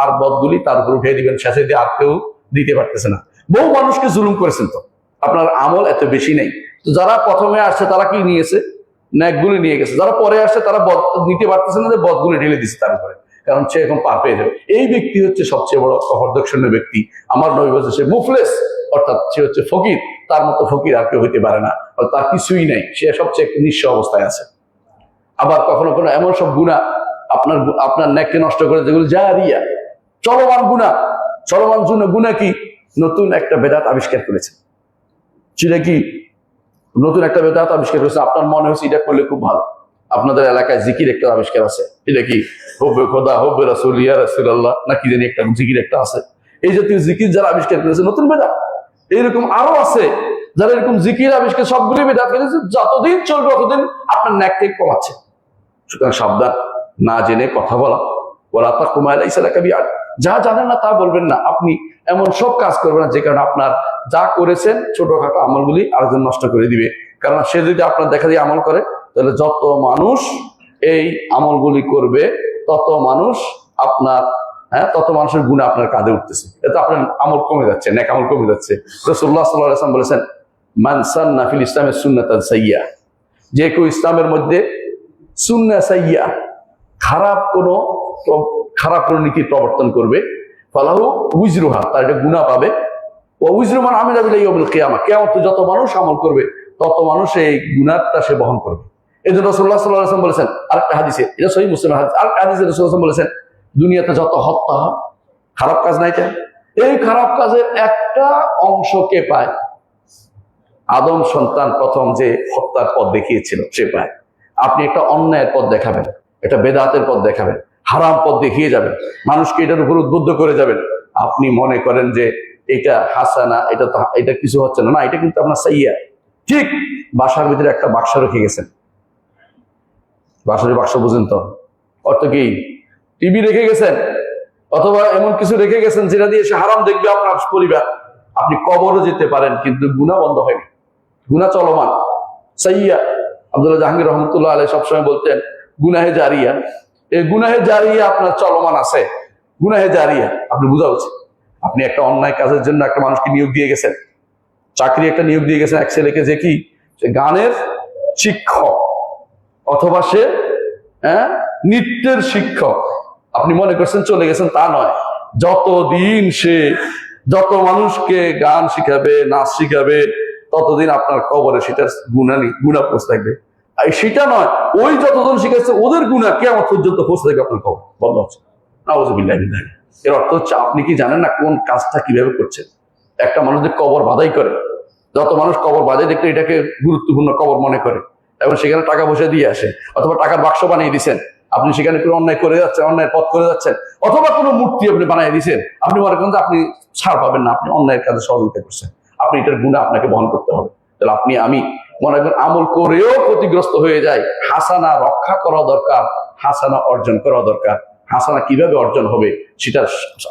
আর বদগুলি তার উপর উঠিয়ে দিবেন, শেষে দিয়ে আর কেউ দিতে পারতেছে না। বহু মানুষকে জুলুম করেছেন, তো আপনার আমল এত বেশি নেই। তো যারা প্রথমে আসছে তারা কি নিয়েছে? নেকগুলি নিয়ে গেছে। যারা পরে আসছে তারা বদ নিতে পারতেছে না, যে বদগুলি ঢেলে দিচ্ছে তার উপরে, কারণ সে এখন পার পেয়ে যাবে। এই ব্যক্তি হচ্ছে সবচেয়ে বড় কপটদক্ষণ্য ব্যক্তি। আমার নবী বলছে সে মুফলিস, অর্থাৎ সে হচ্ছে ফকির। তার মতো ফকির আর কেউ হইতে পারে না, তার কিছুই নাই, সে সবচেয়ে নিঃস্ব অবস্থায় আছে। আবার কখনো কখনো এমন সব গুনাহ আপনার নেককে নষ্ট করে, যেগুলো জারিয়া, চলমান গুনাহ। চলমান গুনাহ কি? নতুন একটা বেদাত আবিষ্কার করেছে। সেটা কি? নতুন একটা বেদাত আবিষ্কার করেছে, আপনার মনে হচ্ছে এটা করলে খুব ভালো। আপনাদের এলাকায় জিকির একটা আবিষ্কার আছে, এটা কি? হুব্বে খোদা, হুব্বে রাসূল, ইয়া রাসূলুল্লাহ, নাকি জানি একটা জিকির একটা আছে। এই জাতীয় জিকির যারা আবিষ্কার করেছে নতুন বেদাত। এইরকম আরো আছে যারা এরকম জিকির আবিষ্কার, সবগুলি বেদাত করেছে। যতদিন চলবে ততদিন আপনার নেক থেকে কমাচ্ছে। সুতরাং সাবধান, না জেনে কথা বলা। ওয়ালা তাকুম আলা লাইসা লাকা বিআদ, যা জানেন না তা বলবেন না। আপনি এমন সব কাজ করবেন না যে কারণে আপনার যা করেছেন ছোটখাটো আমলগুলি আরেকজন নষ্ট করে দিবে। কারণ সে যদি আপনার দেখা দিয়ে আমল করে, তাহলে যত মানুষ এই আমলগুলি করবে তত মানুষ আপনার হ্যাঁ, তত মানুষের গুনাহ আপনার কাঁধে উঠতেছে, এতে আপনার আমল কমে যাচ্ছে, নেক আমল কমে যাচ্ছে। রাসূলুল্লাহ সাল্লাল্লাহু আলাইহি ওয়াসাল্লাম বলেছেন, মান সান্না ফিল ইসলামে সুন্নাতান সাইয়্যা, যে কেউ ইসলামের মধ্যে সুন্নাহ সাইয়্যা, খারাপ কোনো নীতি প্রবর্তন করবে, ফালাহু উজরুহা, তার একটা গুনাহ পাবে, ওয়া উজরু মান আমিলা বিহি ইয়াউমুল কিয়ামা, কিয়ামতে যত মানুষ আমল করবে তত মানুষ এই গুনাহটা সে বহন করবে। এজন্য রাসূলুল্লাহ সাল্লাল্লাহু আলাইহি ওয়াসাল্লাম বলেছেন আরেকটা হাদিসে, এটা সহিহ মুসলিমের হাদিস, আরেকটা হাদিসে রাসূলুল্লাহ সাল্লাল্লাহু আলাইহি ওয়াসাল্লাম বলেছেন, দুনিয়াতে যত হত্যা হয়, খারাপ কাজ নাই, এই খারাপ কাজের একটা অংশকে পায় আদম সন্তান প্রথম যে হত্যার পথ দেখিয়েছিল সে পায়। আপনি একটা অন্যায়ের পথ দেখাবেন, একটা বেদাতের পথ দেখাবেন, হারাম পথ দেখিয়ে যাবেন, মানুষকে এটার উপর উদ্বুদ্ধ করে যাবেন, আপনি মনে করেন যে এটা হাসানা, এটা কিছু হচ্ছে না, না, এটা কিন্তু আপনার সাইয়্যা। ঠিক বাসার ভিতরে একটা বাক্স রেখে গেছেন, বাসার বাক্স বুঝেন তো, অর্থ কি? টিভি রেখে গেছেন অথবা এমন কিছু রেখে গেছেন যেটা দিয়ে সে হারাম দেখবে আপনার পরিবার। আপনি কবরও যেতে পারেন কিন্তু গুনাহ বন্ধ হয়নি, গুনাহ চলমান, সাইয়্যা। আব্দুল্লাহ জাহাঙ্গীর রহমতুল্লাহ আলাইহি সবসময় বলতেন গুনাহে জারিয়া, এই গুনাহে জারিয়া আপনার চলমান আছে, গুনাহে জারিয়া আপনি বোঝা উচিত। আপনি একটা অন্যায় কাজের জন্য একটা মানুষকে নিয়োগ দিয়ে গেছেন, চাকরি একটা নিয়োগ দিয়ে গেছেন এক ছেলেকে, যে কি সে গানের শিক্ষক অথবা সে নৃত্যের শিক্ষক, আপনি মনে করছেন চলে গেছেন, তা নয়। যতদিন সে যত মানুষকে গান শিখাবে, নাচ শিখাবে, ততদিন আপনার কবরে সেটার গুনাহ পৌঁছে থাকবে। আর সেটা নয়, ওই যতজন শিখাচ্ছে ওদের গুনাহ কিয়ামত পর্যন্ত পৌঁছে থাকবে আপনার কবর, বন্ধ হচ্ছে। নাউযুবিল্লাহ। এর অর্থ হচ্ছে আপনি কি জানেন না কোন কাজটা কিভাবে করছেন? একটা মানুষ যে কবর বাধাই করে, যত মানুষ কবর বাধাই দেখলে এটাকে গুরুত্বপূর্ণ কবর মনে করে এবং সেখানে টাকা পয়সা দিয়ে আসে, অথবা টাকার বাক্স বানিয়ে দিচ্ছেন, আপনি সেখানে কোনো অন্যায় করে যাচ্ছেন, অন্যায় পথ করে যাচ্ছেন, অথবা কোনো মূর্তি আপনি বানিয়ে দিচ্ছেন, আপনি মনে করেন যে আপনি ছাড় পাবেন না, আপনি অন্যায়ের কাজে সহযোগিতা করছেন, আপনি এটার গুনাহ আপনাকে বহন করতে হবে। তাহলে আমি মনে করেন আমল করেও ক্ষতিগ্রস্ত হয়ে যায়, হাসানা রক্ষা করা দরকার, হাসানা অর্জন করা দরকার। হাসানা কিভাবে অর্জন হবে সেটার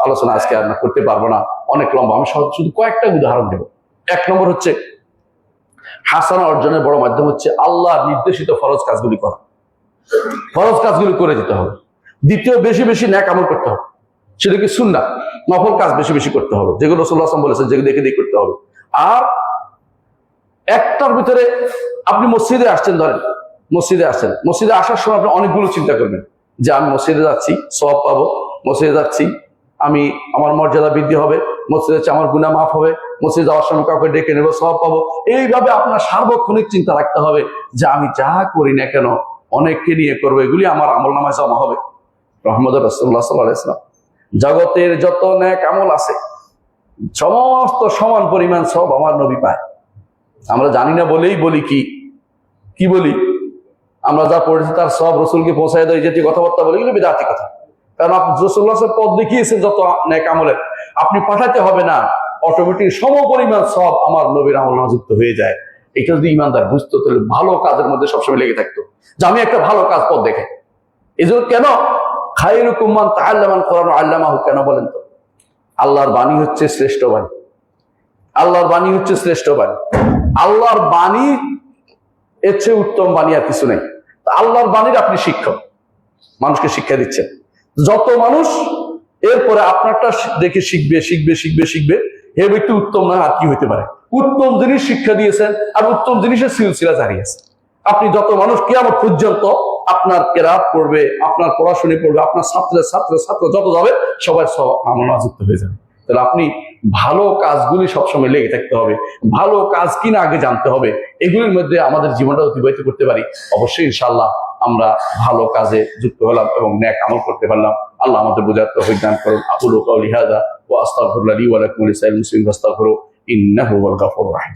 আলোচনা আজকে আমরা করতে পারবো না, অনেক লম্বা। আমি শুধু কয়েকটা উদাহরণ দেব। এক নম্বর হচ্ছে, হাসানা অর্জনের বড় মাধ্যম হচ্ছে আল্লাহর নির্দেশিত ফরজ কাজগুলি করা, ফরজ কাজগুলি করে যেতে হবে। দ্বিতীয়, বেশি বেশি নেক আমল করতে হবে, সেটা কি সুন্নাহ, নফল কাজ বেশি বেশি করতে হবে, যেগুলো রাসূলুল্লাহ সাল্লাল্লাহু আলাইহি ওয়াসাল্লাম বলেছেন, যেগুলো দেখে দেখে করতে হবে। আর একটার ভিতরে আপনি মসজিদে আসছেন, ধরেন মসজিদে আসছেন, মসজিদে আসার সময় আপনি অনেকগুলো চিন্তা করবেন যে আমি মসজিদে যাচ্ছি, সওয়াব পাবো, মসজিদে যাচ্ছি আমি আমার মর্যাদা বৃদ্ধি হবে, মসজিদে যাচ্ছি আমার গুনাহ মাফ হবে, মসজিদে যাওয়ার সময় কাউকে ডেকে নেবো, সওয়াব পাবো। এইভাবে আপনার সার্বক্ষণিক চিন্তা রাখতে হবে যে আমি যা করি না কেন অনেককে নিয়ে করবো, এগুলি আমার আমলনামায় জমা হবে। মুহাম্মদ রাসূলুল্লাহ সাল্লাল্লাহু আলাইহি ওয়াসাল্লাম জগতের যত নেক আমল আছে সমস্ত সমান পরিমাণ সব আমার নবী পায়। আমরা জানি না বলেই বলি, কি বলি, আমরা যা পড়েছি তার সব রসুলকে পৌঁছায় দেয়, যেটি কথাবার্তা বলে, এগুলো বিদআতি কথা। কারণ আপনি রাসূলুল্লাহ পথ দেখিয়েছেন যত নেক আমলের, আপনি পাঠাতে হবে না, অটোমেটিক সম পরিমাণ সব আমার নবীর আমল যুক্ত হয়ে যায়। এটা যদি ইমানদার বুঝতো তাহলে ভালো কাজের মধ্যে সবসময় লেগে থাকতো, যে আমি একটা ভালো কাজ পথ দেখে। এই জন্য কেন খায়রুকুম মান তাআল্লামাল কুরআন ওয়া আল্লামাহু, কেন বলেন তো? আল্লাহর বাণী হচ্ছে শ্রেষ্ঠ বাণী, আল্লাহর বাণী হচ্ছে শ্রেষ্ঠ বাণী, আল্লাহর বাণী এর চেয়ে উত্তম বাণী আর কিছু নেই। আল্লাহর বাণীর আপনি শিক্ষক, মানুষকে শিক্ষা দিচ্ছেন, যত মানুষ এরপরে আপনারটা দেখে শিখবে শিখবে শিখবে শিখবে, এ ব্যক্তি উত্তম না আর কি হইতে পারে? উত্তম জিনিস শিক্ষা দিয়েছেন আর উত্তম জিনিসের সিলসিলা জারি আছে। আপনি যত মানুষ কিয়ামত পর্যন্ত আপনার কেরাত পড়বে, আপনার পড়াশোনা পড়বে, আপনার ছাত্র যত যাবে সবাই সব আমল যুক্ত হয়ে যাবে। তাহলে আপনি ভালো কাজগুলি সবসময় লেগে থাকতে হবে, ভালো কাজ কিনা আগে জানতে হবে, এগুলির মধ্যে আমাদের জীবনটা অতিবাহিত করতে পারি। অবশ্যই ইনশাআল্লাহ আমরা ভালো কাজে যুক্ত হলাম এবং নেক আমল করতে পারলাম। আল্লাহ আমাদের বোঝার তৌফিক দান করুন। আকুলু কাওলি হাযা ওয়া আস্তাগফিরুল্লাহ লি ওয়া লাকুম ওয়া লিসাইরিল মুসলিমিন ফাস্তাগফিরু ইন্নাহু হুয়াল গাফুরুর রাহিম।